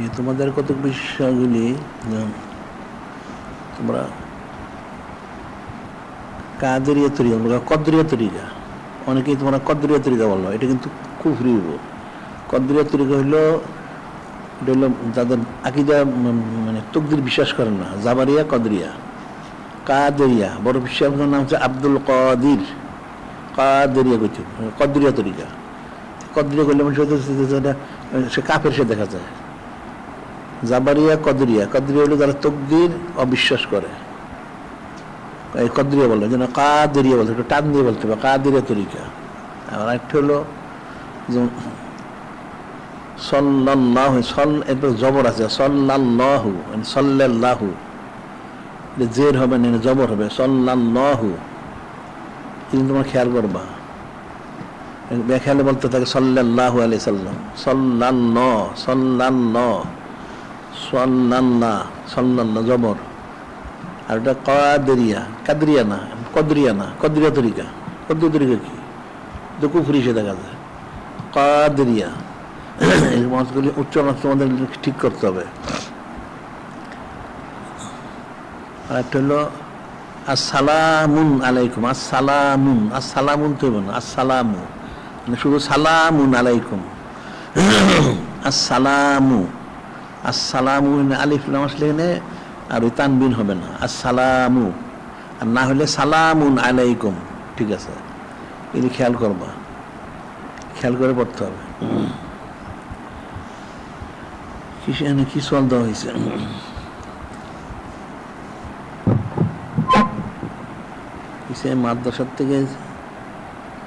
এই তোমাদের কত বিষয়গুলি তোমরা কাদেরিয়া তরিকা, কদরিয়া তরিকা, অনেকেই তোমরা কদরিয়া তরিকা বলো, এটা কিন্তু কুফরি হইব। কদরিয়া তরিকা হইলো, এটা হইলো যাদের আকিদা মানে তকদির বিশ্বাস করেন না, জাবারিয়া কদরিয়া। কাদেরিয়া বড় বিশ্বাস নাম হচ্ছে আব্দুল কাদির, কাদেরিয়া কইতে কদরিয়া তরিকা। কদরিয়া করলে মানুষ সে কাফের সে দেখা যায়। জাবারিয়া কদরিয়া, কদরিয়া হলো যারা তকদির অবিশ্বাস করে, এই কদরিয়া বলে, যেন কাদেরিয়া বলতে একটু টান দিয়ে বলতে হবে, কাদেরিয়া তরিকা। আর একটা হলো যেমন সাল্লাল্লাহু, এরপর জবর আছে, সাল্লাল্লাহু সাল্লাল্লাহু, জের হবে না জবর হবে, সাল্লাল্লাহু। কিন্তু তোমার খেয়াল করবা, খেয়ালে বলতে থাকে সাল্লাল্লাহু আলাইহি সাল্লাম, সাল্লাল্লাহ সাল্লাল্লাহ সাল্লাল্লাহ সাল্লাল্লাহ জবর। আর ওটা কাদেরিয়া, কাদরিয়া না, কদরিয়া না, কদরিয়া তরিকা। কদরিয়া তরিকা কি? তো কুফরি সে দেখা যায়। কাদেরিয়া এই মাছগুলি উচ্চারণ তোমাদের ঠিক করতে হবে। আর একটা হলো আসসালামুন আলাইকুম, আসসালামুন, আসসালামুন তো না, আসসালামু মানে শুধু সালামুন আলাইকুম, আসসালামু, আসসালামু আলিফ লাম আসলে এখানে আর ওই তানবিন হবে না, আসসালামু। আর না হলে সালামুন আলাইকুম, ঠিক আছে? এটি খেয়াল করবা, খেয়াল করে পড়তে হবে। কি সওয়াল দেওয়া হয়েছে? মাদ্রাসার থেকে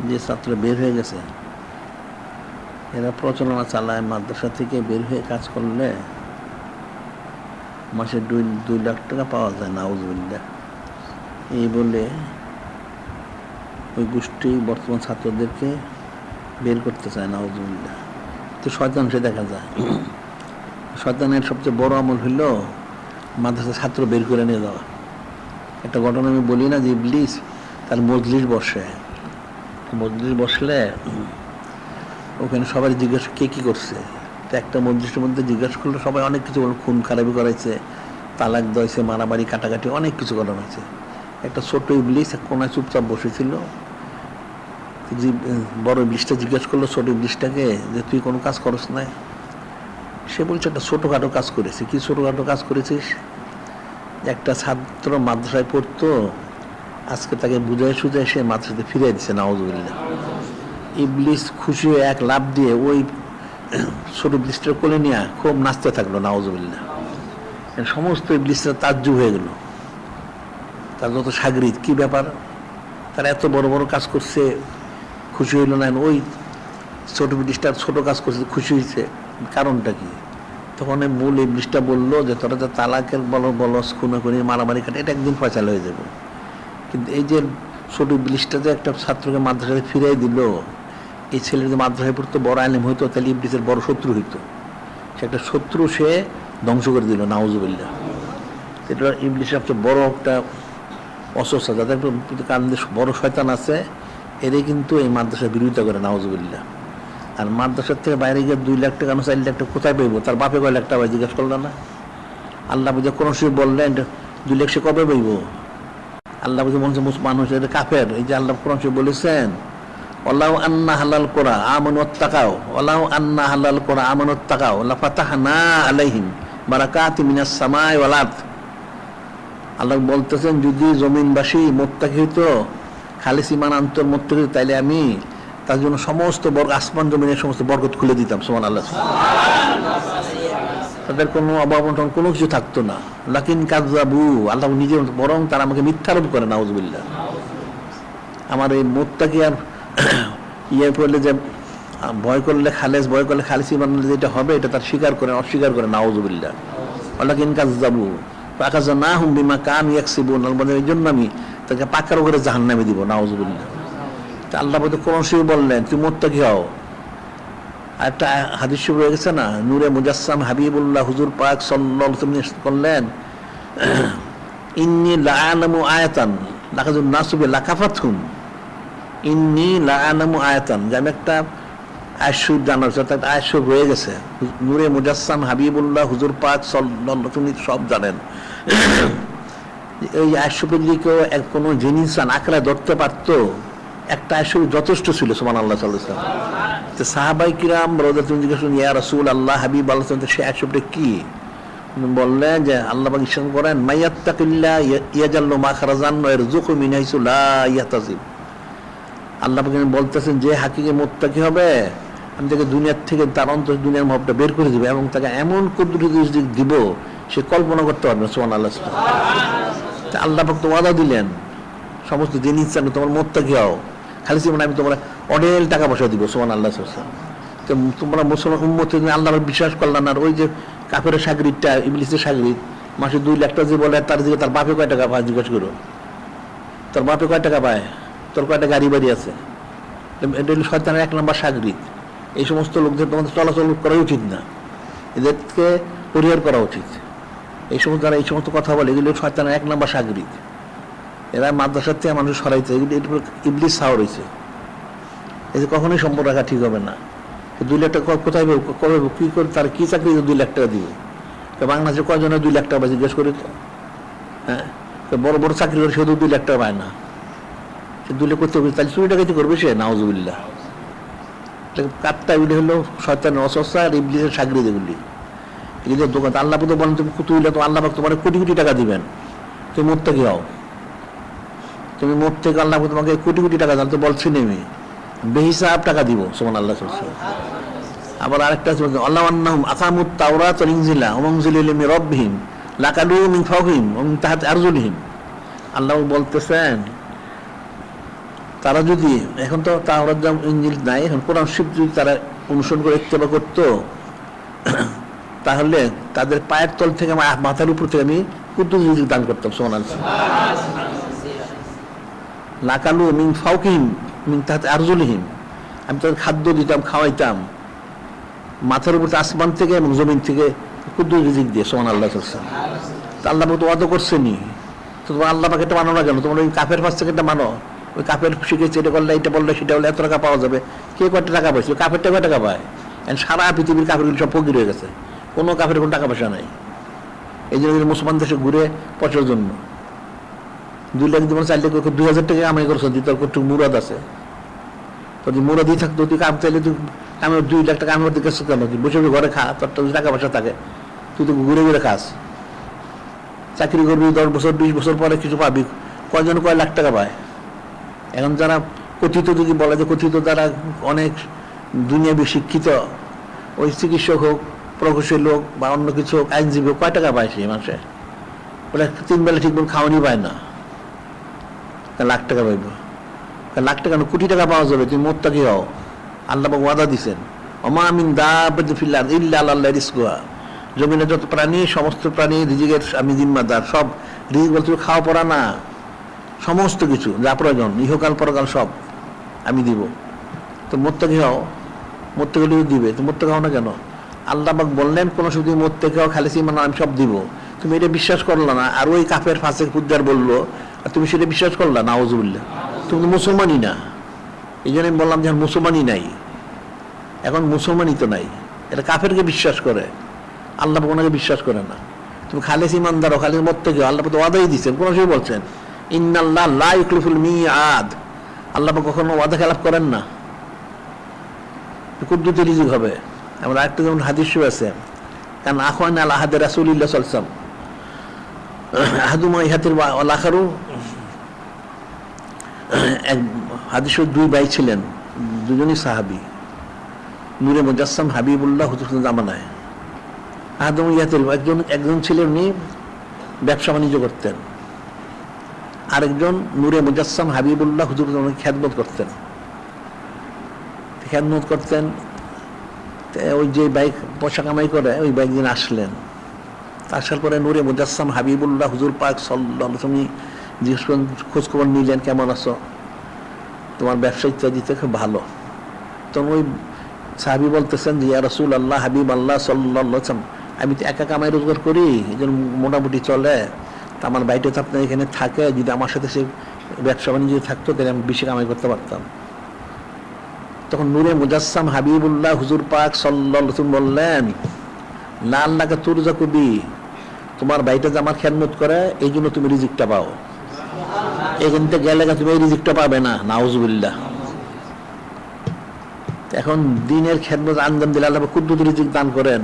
যে ছাত্র বের হয়ে গেছে, এরা প্রচলনা চালায় মাদ্রাসা থেকে বের হয়ে কাজ করলে মাসে 2 লাখ টাকা পাওয়া যায়, নাউজুবিল্লাহ। এই বলে ওই গোষ্ঠী বর্তমান ছাত্রদেরকে বের করতে চায়, নাউজুবিল্লাহ। তো শয়তান সে দেখা যায়। শয়তানের সবচেয়ে বড় আমল হইল মাদ্রাসা ছাত্র বের করে নিয়ে যাওয়া। একটা ঘটনা আমি বলি না, যে ইবলিস তার মজলিস বসে, মজলিস বসলে ওখানে সবাই জিজ্ঞাসা কে কি করছে। তো একটা মজলিসের মধ্যে জিজ্ঞাসা করলে সবাই অনেক কিছু বলল, খুন খারাপি করাইছে, তালাক দেওয়াইছে, মারামারি কাটাকাটি অনেক কিছু করা হয়েছে। একটা ছোট ইবলিস এক কোনায় চুপচাপ বসেছিল। যে বড় ইবলিসটা জিজ্ঞাসা করলো ছোট ইবলিসটাকে যে তুই কোনো কাজ করস নাই? সে বলছে একটা ছোটোখাটো কাজ করেছে। কি ছোটোখাটো কাজ করেছিস? একটা ছাত্র মাদ্রাসায় পড়তো, আজকে তাকে বুঝাই সুঝাই সে মাদ্রাসাতে ফিরিয়ে দিচ্ছে, নাউজুবিল্লাহ। ইবলিস খুশি হয়ে এক লাফ দিয়ে ওই ছোট ইবলিসটার কোলে নিয়ে খুব নাচতে থাকলো, নাউজুবিল্লাহ। সমস্ত ইবলিসরা তাজ্জুব হয়ে গেল, তার যত সাগরিদ, কি ব্যাপার, তারা এত বড় বড় কাজ করছে, খুশি হইল না? ওই ছোট ইবলিসটার ছোট কাজ করছে, খুশি হয়েছে, কারণটা কি? তখন মূল ইবলিসটা বললো যে তোরা যে তালাকের বলস, খুনাখুনি, মারামারি কাটে, এটা একদিন ফয়সালা হয়ে যাবে। কিন্তু এই যে ছোট ইবলিসটা যে একটা ছাত্রকে মাদ্রাসায় ফিরিয়ে দিল, এই ছেলের যে মাদ্রাসায় পড়তো বড় আলেম হইতো, তাহলে ইবলিসের বড় শত্রু হইতো। সে একটা শত্রু সে ধ্বংস করে দিল, নাউজুবিল্লাহ। এটা ইবলিসের সবচেয়ে বড় একটা অস্বস্থা, যাদের কারণে বড় শয়তান আছে, এরাই কিন্তু এই মাদ্রাসার বিরোধিতা করে, নাউজুবিল্লাহ। আর মাদ্রাসার থেকে বাইরে গিয়ে 2 লাখ টাকা 4 লাখ টাকা কোথায় পাইব? তার বাপে কয় লাখ টাকা জিজ্ঞাসা করলো না? আল্লাহ বুঝে কোন সময় বললেন 2 লাখ সে কবে পাইব? আল্লাহ বুঝে বলছে মানুষ এটা কাফের। এই যে আল্লাহ কোরআন শরীফে বলেছেন ওয়ালাউ আন্না হালাল কোরা আমানুত তাকাও, ওয়ালাউ আন্না হালাল কোরা আমানুত তাকাও লাফাতাহনা আলাইহিম বারাকাতিম মিনাস সামাই ওয়াল আরদ। আল্লাহ বলতেছেন যদি জমিনবাসী মুত্তাকি হইতো, খালিস ঈমান আনতো, মুত্তাকি, তাইলে আমি তার জন্য সমস্ত আসমান জমিনের সমস্ত বরকত খুলে দিতাম, সুবহানাল্লাহ। তাদের কোনো অভাব কোনো কিছু থাকতো না। লাকিন কাযযাবু, আল্লাহ নিজে বরং তারা আমাকে মিথ্যারোপ করে, নাউজুবিল্লাহ। আমার এই মুত্তাকি আর ইয়ে করলে যে ভয় করলে খালেস, ভয় করলে খালিস ঈমান যেটা হবে এটা তার স্বীকার করে, অস্বীকার করে, নাউজুবিল্লাহ। লাকিন কাযযাবু ফাআখাযানাহুম বিমা কানু ইয়াকসিবুন, এই জন্য আমি তাকে পাকার করে জাহান্নামে দিব, নাউজুবিল্লাহ। আল্লাহ বলতে কোরআন শরীফে বললেন তুই মুত্তাকি হও। আর একটা হাদিস শরীফ রয়ে গেছে না, নূরে মুজাসসাম হাবিবুল্লাহ হুজুর পাক সাল্লাল্লাহু আলাইহি ওয়াসাল্লাম করলেন ইন্নী লাআলামু আয়াতান লাকাযুন নাসু লাকাফাতহুম, ইন্নী লাআলামু আয়াতান, যে আমি একটা আয়সুর জানার অর্থাৎ আয়সুর রয়ে গেছে। নূরে মুজাসসাম হাবিবুল্লাহ হুজুর পাক সাল্লাল্লাহু তুমি সব জানেন। এই আয়সুফের দিকেও কোনো জিনিস আঁকড়া ধরতে পারতো, একটা আয়সুফ যথেষ্ট ছিল সুবহানাল্লাহ সাল্লাল্লাহু আলাইহি ওয়াসাল্লাম। তো সাহাবায়ে কিরাম রাদিয়াল্লাহু আনহুম জিজ্ঞাসা করলেন, ইয়া রাসূলুল্লাহ হাবিব আল্লাহ সে আয়সুফটা কি? বললেন যে আল্লাহ পাক ইরশাদ করেন, মাইয়াত্তাকিল্লাহ ইয়াজাল্লু মাখরাজান ওয়া ইয়ারযুকু মিন হাইসু লা ইয়াহতাসিব। আল্লাহ পাক বলতেছেন যে হাকিকে মুত্তাকি হবে আমি তাকে দুনিয়ার থেকে তার অন্তর দুনিয়ার মহবটা বের করে দিব এবং তাকে এমন কুদরতি রিজিক দিব সে কল্পনা করতে পারবে না। সুবহানাল্লাহ। আল্লাহ পাক তো ওয়াদা দিলেন সমস্ত জিনিস চাইলে তোমার মুত্তাকি হও, খালি জীবনে আমি তোমরা অনেক টাকা পয়সা দিব। সুবহানাল্লাহ। তো তোমরা মুসলমান উম্মতে আল্লাহ বিশ্বাস করলাম না। ওই যে কাফেরের সাগরিদটা ইবলিসের সাগরিদ মাসে 2 লাখ টাকা যে বলে তার দিকে তার বাপে কয় টাকা পায় জিজ্ঞেস করো, তোর বাপে কয় টাকা পায়, তোর কয়টা গাড়ি বাড়ি আছে। এটা হলো শয়তানের 1 নম্বর সাগরিদ। এই সমস্ত লোকদের তোমাদের চলাচল করা উচিত না, এদেরকে পরিহার করা উচিত। এই সমস্ত যারা এই সমস্ত কথা বলে এগুলো শয়তানের 1 নম্বর সাগরিদ। এরা মাদ্রাসার থেকে মানুষ সরাইছে, এগুলো ইবলিস সাওয়ার হয়েছে। এই যে কখনোই সম্পর্ক রাখা ঠিক হবে না। 2 লাখ টাকা কোথায় কবে কি করে তার কি চাকরি 2 লাখ টাকা দিবে? বাংলাদেশে কয়জনে 2 লাখ টাকা জিজ্ঞেস করে তো? হ্যাঁ, বড় বড় চাকরি করে সে 2 লাখ টাকা পায় না। সে 2 লাখ করতে হবে, তাহলে চুরি ডাকাতি করবে সে, নাউজুবিল্লাহ। কাঠটা এগুলি হলো শয়তানের অস্বস্থা আর ইবলিসের সাগরিদ। এগুলি এগুলি দোকান আল্লাহ তো বলেন তুমি তুইলে তো আল্লাহ পাক তোমার কোটি কোটি টাকা দিবেন, তুমি মুত্তাকি হও। তুমি মুত্তাকি আল্লাহ তোমাকে কোটি কোটি টাকা দেন তো বলছি নেমি বেহিসাব টাকা দিব। সুবহানাল্লাহ। আবার আরেকটা আল্লাহ আন্নাহুম আকামুত তাওরাত ওয়াল ইনজিলা ওয়া মুনজিলা মির রাব্বিহিম লাকালু মিন ফাওকিহিম ওয়া মিন তাহতি আরজুলিহিম। আল্লাহ বলতেছেন তারা যদি এখন তো তাওরাত ইনজিল নাই, এখন কোরআন শরীফ যদি তারা অনুসরণ করে ইত্তেবা করতো তাহলে তাদের পায়ের তল থেকে মাথার উপর থেকে আমি কুদ্দুস রিজিক দান করতাম। সুবহানাল্লাহ। লাকালু মিন ফাওকিহিম মিন তাহতি আরজুলিহিম, আমি তাদের খাদ্য দিতাম, খাওয়াইতাম মাথার উপর আসমান থেকে এবং জমিন থেকে কুদ্দুস রিজিক দিয়ে। সুবহানাল্লাহ। আল্লাহ তো ওয়াদা করছেনি, তো তোমার আল্লাহ পাকে এটা মানো না কেন? তোমার ওই কাফের পাশ থেকে এটা মানো। ওই কাফের শিখেছে এটা করলে এটা বললে সেটা বললে এত টাকা পাওয়া যাবে। কে কয়টা টাকা পাইছে? কাফেরটা কয় টাকা পায়? সারা পৃথিবীর কাফেরগুলো সব ফকির হয়ে গেছে, কোনো কাফের কোনো টাকা পয়সা নাই। এই জন্য মুসলমান দেশে ঘুরে পয়সার জন্য 2 লাখ জীবন 4 লাখ 2000 টাকা আমি করছো তোর কটুক মুরাদ আছে। যদি মুরাদই থাকতো তুই কাম চাইলে তুই আমি 2 লাখ টাকা আমি দিকে কেন? তুই বসে ঘরে খা, তোর টাকা পয়সা থাকে, তুই তো ঘুরে ঘুরে খাস। চাকরি করবি 10 বছর 20 বছর পরে কিছু পাবি। কয়জন কয় লাখ টাকা পায়? এখন যারা কথিত যদি বলে যে কথিত যারা অনেক দুনিয়াবি শিক্ষিত, ওই চিকিৎসক হোক, প্রকৌশলী হোক বা অন্য কিছু হোক, আইনজীবী হোক, কয় টাকা পায় সেই মাসে? ওরা 3 বেলা ঠিক মতো খাওয়ানি পায় না, লাখ টাকা পাইব। লাখ টাকা না, কোটি টাকা পাওয়া যাবে। তুমি মুত্তাকি হও, আল্লাহ পাক ওয়াদা দিছেন ওমা মিন দাব্বাতিন ফিল আরদি ইল্লা আলাল্লাহি রিজকুহা। জমিনে যত প্রাণী, সমস্ত প্রাণী রিজিকের আমি জিম্মাদার। সব রিজিক বলতে খাওয়া পড়া না, সমস্ত কিছু যা প্রয়োজন ইহকাল পরকাল সব আমি দিব। তো মুত্তাকি হও, মুত্তাকি হলে দিবে। তো মুত্তাকি হও না কেন? আল্লাহ পাক বললেন কোন শুধু মুত্তাকি হও, খালিস ঈমান আমি সব দিব। তুমি এটা বিশ্বাস করলা না, আর ওই কাফের ফাসিক ফুজ্জার বললো আর তুমি সেটা বিশ্বাস করলা, নাউজুবিল্লাহ। তুমি তো মুসলমানই না। এই জন্য আমি বললাম যে মুসলমানই নাই, এখন মুসলমানই তো নাই। এটা কাফেরকে বিশ্বাস করে, আল্লাহ পাক ওনাকে বিশ্বাস করে না। তুমি খালিস ঈমানদার, খালিস মুত্তাকি হও। আল্লাহ পাক তো ওয়াদাই দিয়েছেন, কোন সময় বলছেন ইন্নাল্লাহ লা ইউখলিফুল মিআদ। আল্লাহ পাক কখনো ওয়াদা খেলাফ করেন না। কুদ্দুতি রিজিক হবে। আমরা আরেকটা যেমন হাদিস আছে, কারণ আখওয়ান আল আহাদে রাসূলিল্লাহ সাল্লাল্লাহু আলাইহি ওয়াসাল্লাম আহাদুমা ইহাতির ওয়াল আখারু। এক হাদিসে 2 ভাই ছিলেন, দুজনই সাহাবী, নূরে মুজাসসাম হাবিবুল্লাহ হুজুর জামানায়। আহাদুমা ইহাতির একজন ছিলেন উনি ব্যবসা বাণিজ্য করতেন, আরেকজন নূরে মুজাসসাম হাবিবুল্লাহ হুজুর খেদমত করতেন। ওই যে বাইক পয়সা কামাই করে ওই বাইক দিন আসলেন। আসার পরে নূরে মুজাসসাম হাবিবুল্লাহ হুজুর পাক সাল্লাল্লাহু আলাইহি ওয়াসাল্লাম জিজ্ঞেস করেন, খোঁজ খবর নিলেন, কেমন আছো, তোমার ব্যবসা ইত্যাদিতে খুব ভালো। তখন ওই সাহাবী বলতেছেন যে ইয়া রাসূলুল্লাহ হাবিব আল্লাহ সাল্লাল্লাহু আলাইহি ওয়াসাল্লাম, আমি তো একা কামাই রোজগার করি, এই জন্য মোটামুটি চলে। তা আমার বাইটা তো আপনার এখানে থাকে, যদি আমার সাথে সে ব্যবসা বাণিজ্য থাকতো তাহলে আমি বেশি কামাই করতে পারতাম। তখন নূরে মুজাসসাম হাবিবুল্লাহ হুজুর পাক সাল্লাল্লাহু আলাইহি ওয়াসাল্লাম বললেন, না আল্লাহকে তুরজা কবি, তোমার ভাইটা যে আমার খেদমত করে এই জন্য তুমি রিজিকটা পাও, এখান থেকে গেলে তুমি এই রিজিকটা পাবে না। নাউজুবিল্লাহ। এখন দিনের খেদমত আঞ্জাম দিলে আল্লাহ কুদ্দুত রিজিক দান করেন,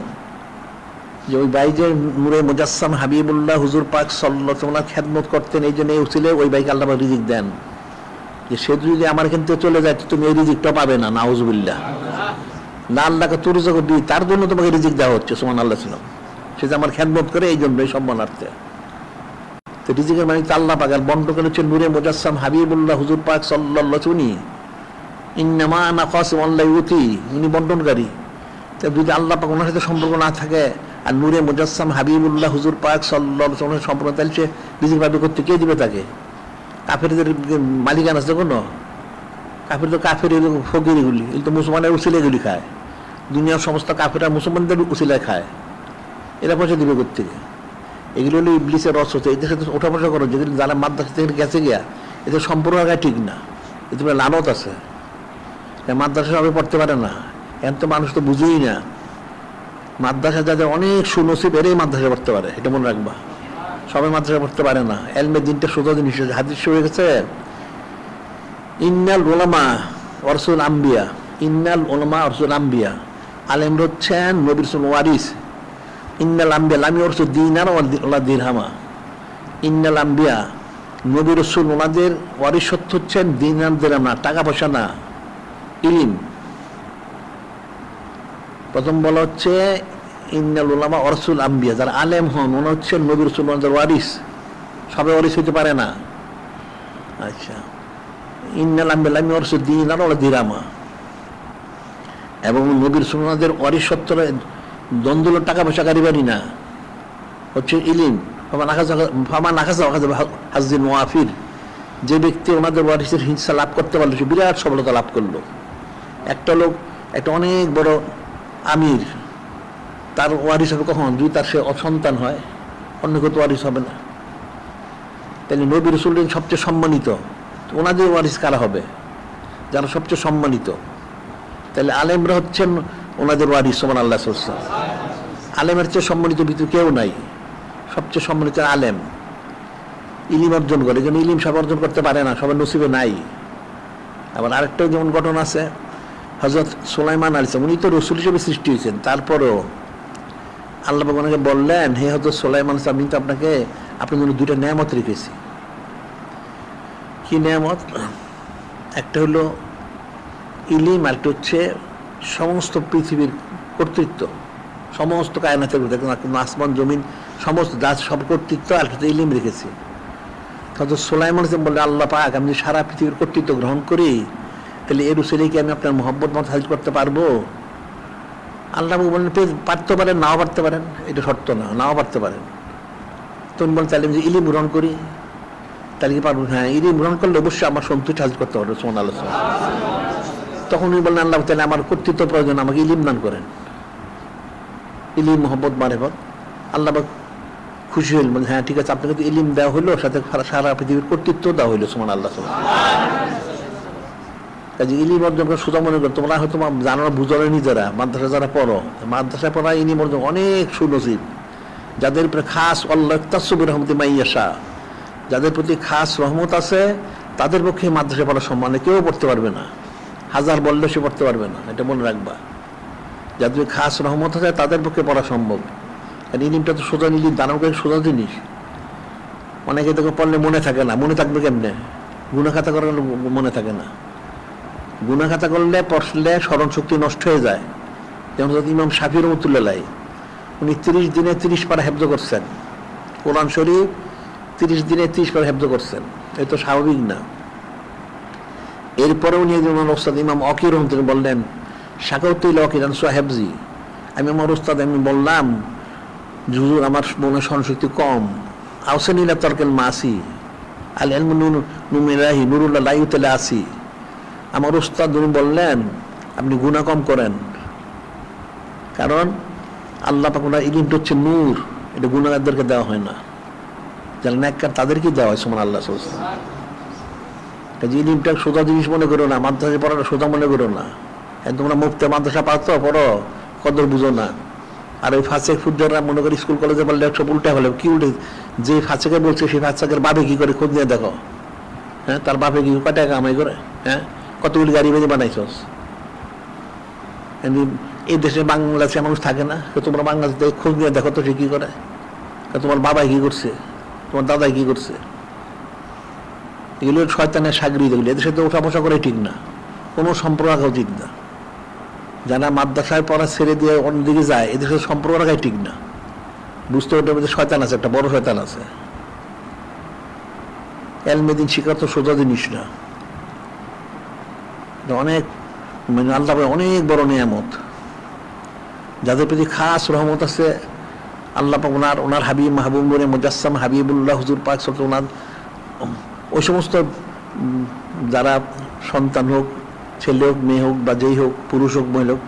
যে ওই ভাই যে নূরে মুজাসসাম হাবিবুল্লাহ হুজুর পাক সাল্লাল্লাহু আলাইহি ওয়াসাল্লাম খেদমত করতেন, এই জন্য এই উসিলে ওই ভাইকে আল্লাহ রিজিক দেন, যে সে যদি আমার এখান থেকে চলে যায় তুমি এই রিজিকটা পাবে না। নাউজুবিল্লাহ। না আল্লাহকে তুরজা কবি, তার জন্য তোমাকে রিজিক দেওয়া হচ্ছে। সুবহানাল্লাহ। সে যে আমার খেদমত করে এই জন্য, এই সম্মানার্থে। তো রিজিকের মানে তো আল্লাহ পাক, আর বন্টন হচ্ছে নূরে মুজাসসাম হাবিবুল্লাহ হুজুর পাক সাল্লাল্লাহু আলাইহি ওয়াসাল্লাম। ইন্নামা আনা কাসিম আল্লাহ ইউতি, উনি বন্টনকারী। তো যদি আল্লাহ পাক ওনার সাথে সম্পর্ক না থাকে আর নূরে মুজাসসাম হাবিবুল্লাহ হুজুর পাক সাল্লাল্লাহু আলাইহি ওয়াসাল্লাম সম্পর্ক, তাহলে সে রিজিক পাবে করতে, কে দিবে তাকে? কাফেরদের মালিকানা আছে কোনো? কাফের তো কাফের ফকিরগুলি, এই তো মুসলমানের উসিলেগুলি খায়। দুনিয়ার সমস্ত কাফেররা মুসলমানদের উসিলায় খায়, এরা পয়সা দিবে কোত্থেকে? এগুলো হলো ইবলিসের রস হচ্ছে। এদের সাথে ওঠা বসা করো, যেগুলো যারা মাদ্রাসা থেকে গেছে গিয়া, এদের সম্পর্ক ঠিক না, এতে লানত আছে। মাদ্রাসা সবাই পড়তে পারে না, এখন তো মানুষ তো বুঝেই না। মাদ্রাসা যাদের অনেক সুনসিব, এরাই মাদ্রাসা পড়তে পারে, এটা মনে রাখবা। সবাই মাদ্রাসা পড়তে পারে না। এলমের দিনটা সোজা জিনিস, হাদিস হয়ে গেছে, ইন্নাল উলামা ওয়ারাসাতুল আম্বিয়া, ইন্নাল উলামা ওয়ারাসাতুল আম্বিয়া, আলেমরা হচ্ছেন নবীর ওয়ারিস। ইন্নাল আম্বিয়া লাম ইওয়ারিসু দিনার ওয়ালা দিরহামা, ইন্নাল আম্বিয়া নবী রাসূল ওনাদের ওয়ারিসত্ব হচ্ছেন দিনার দিরহাম না, টাকা পয়সা না, ইলম। প্রথম বলা হচ্ছে ইন্নাল উলামা ওয়ারাসাতুল আম্বিয়া, যারা আলেম হন ওনা হচ্ছেন নবী রাসূল ওনাদের ওয়ারিস। সবাই ওয়ারিস হইতে পারে না। আচ্ছা, ইন্নাল আম্বিয়া লাম ইওয়ারিসু দিনার ওয়ালা দিরহামা, এবং নবীর সুন্নাহদের ওয়ারিসত্ব দ্বন্দ্ব টাকা পয়সা কারিবারি না, হচ্ছে ইলিম। হাজির ওয়াফির, যে ব্যক্তি ওনাদের ওয়ারিসের হিংসা লাভ করতে পারলো সে বিরাট সফলতা লাভ করলো। একটা লোক একটা অনেক বড় আমির, তার ওয়ারিস হবে কখন? যদি তার সে অসন্তান হয়, অন্য কেউ তো ওয়ারিস হবে না। তাহলে নবী রাসূল সবচেয়ে সম্মানিত, ওনাদের ওয়ারিস কারা হবে? যারা সবচেয়ে সম্মানিত। তাহলে আলেমরা হচ্ছেন ওনাদের ওয়ারিস। সুবহানাল্লাহ। আলেমের চেয়ে সম্মানিত ভিতরে কেউ নাই, সবচেয়ে সম্মানিত আলেম। ইলিম অর্জন করে, যেন ইলিম সব অর্জন করতে পারে না, সবার নসিবে নাই। আবার আরেকটা যেমন ঘটনা আছে, হযরত সুলাইমান আলাইহিস সালাম, উনি তো রাসূল হিসেবে সৃষ্টি হয়েছেন, তারপরেও আল্লাহ পাক ওনাকে বললেন, হে হযরত সুলাইমান আলাইহিস সালাম, আমি তো আপনার জন্য দুইটা নেয়ামত রেখেছি। কি নেয়ামত? একটা হলো ইলিম, আর একটা হচ্ছে সমস্ত পৃথিবীর কর্তৃত্ব, সমস্ত কায়নাতের আসমান জমিন সমস্ত যা সব কর্তৃত্ব, আর একটা ইলিম রেখেছি। হযরত সুলাইমান বললে, আল্লাহ পাক, আমি সারা পৃথিবীর কর্তৃত্ব গ্রহণ করি, তাহলে এর উসিলে কি আমি আপনার মহব্বত মত হাসিল করতে পারবো? আল্লাহ বললেন, পারতে পারেন, নাও পারতে পারেন, এটা শর্ত না, নাও পারতে পারেন। তখন বলেন, তাহলে যে ইলিম গ্রহণ করি, তাহলে কি পারবো? হ্যাঁ, ইলিম গ্রহণ করলে অবশ্যই আমার সন্তুষ্টি হাসিল করতে পারবো। সুবহানাল্লাহ। তখন উনি বললেন, আল্লাহ তাহলে আমার কর্তৃত্ব প্রয়োজন, আমাকে ইলিম দান করেন, ইলিম মহব্বত মারেফত। আল্লাহ খুশি হইল, বলে হ্যাঁ ঠিক আছে, আপনাকে তো ইলিম দেওয়া হইলো, সাথে সারা পৃথিবীর কর্তৃত্ব দেওয়া হইলো। সুবহানাল্লাহ। কাজে ইলিম অর্জন করে সোজা মনে করো, তোমরা হয়তো জানো না, বুঝো না নিজেরা, মাদ্রাসা যারা পড়ো, মাদ্রাসায় পড়া ইলিম অর্জন অনেক সুনসিব। যাদের উপরে খাস আল্লাহ তাসবির রহমতি মাইয়াশা, যাদের প্রতি খাস রহমত আছে, তাদের পক্ষে মাদ্রাসায় পড়া সম্মান, কেউ পড়তে পারবে না, হাজার বললে সে পড়তে পারবে না, এটা মনে রাখবা। যাদের খাস রহমত আছে তাদের পক্ষে পড়া সম্ভব। কারণ ইলিমটা তো সোজা, ইলিম দান করে সোজা জিনিস। অনেকে তোকে পড়লে মনে থাকে না, মনে থাকবে কেমনে? গুনাখাতা করলে মনে থাকে না, গুনাখাতা করলে পড়লে স্মরণ শক্তি নষ্ট হয়ে যায়। যেমন ইমাম শাফিঈ রাহমাতুল্লাহ, উনি 30 দিনে 30 পারা হেফজ করছেন, কোরআন শরীফ 30 দিনে 30 পারা হেফজ করছেন, এ তো স্বাভাবিক না। এরপরেও নিয়ে যেমন ওস্তাদ ইমাম অকির রহমতুল্লাহ বললেন, শাকাউতুল অকিরান সোহেবজি, আমি আমার ওস্তাদ আমি বললাম, হুজুর আমার মনে স্মরণশক্তি কম, আউসানিলা তরকেল মাসি আল ইলমু নুমিরাহি নুরুল্লাহ লা ইউতালা আসি। আমার ওস্তাদ উনি বললেন, আপনি গুনাহ কম করেন, কারণ আল্লাহ পাক ওনার ইলমটা হচ্ছে নূর, এটা গুনাহগারদেরকে দেওয়া হয় না, যারা নেককার তাদেরকে দেওয়া হয়। সুবহানাল্লাহ। কাজে ইলমটা সোজা জিনিস মনে করো না, মাদ্রাসায় পড়াটা সোজা মনে করো না, তোমরা মুফতি মাদ্রাসা পাচ্ছ পড়ো, কদর বুঝো না। আর ওই ফাঁসেক ফুটজররা মনে করি স্কুল কলেজে বললে সব উল্টা হলে কি উল্টে, যে ফাঁসেকে বলছে সেই ফাঁসেকের বাপে কি করে খোঁজ নিয়ে দেখো। হ্যাঁ, তার বাপে কি কয় টাকা কামাই করে? হ্যাঁ, কতগুলি গাড়ি বেঁধে বানাইছস? এই দেশে বাংলাদেশে মানুষ থাকে না, তোমরা বাংলাদেশে খোঁজ নিয়ে দেখো তো সে কি করে, তোমার বাবাই কি করছে, তোমার দাদাই কি করছে। এগুলো শয়তানের সাগরি, এগুলো এদের সাথে ওঠা বসা করে ঠিক না, কোনো সম্পর্ক রাখা উচিত না। যারা মাদ্রাসায় পড়া ছেড়ে দিয়ে অন্যদিকে যায় এদের সাথে সম্পর্ক রাখাই ঠিক না। বুঝতে ওটার মধ্যে শয়তান আছে, একটা বড় শয়তান আছে। এলমেদিন শিকার তো সোজা জিনিস না, অনেক মানে আল্লাহ অনেক বড় নিয়ামত। যাদের প্রতি খাস রহমত আছে আল্লাহ পাক ওনার হাবিব মাহবুব মুজাসসাম হাবিবুল্লাহ হুজুর পাক ওনার ওই সমস্ত যারা সন্তান হোক, ছেলে হোক, মেয়ে হোক বা যেই হোক, পুরুষ হোক মহিলা হোক,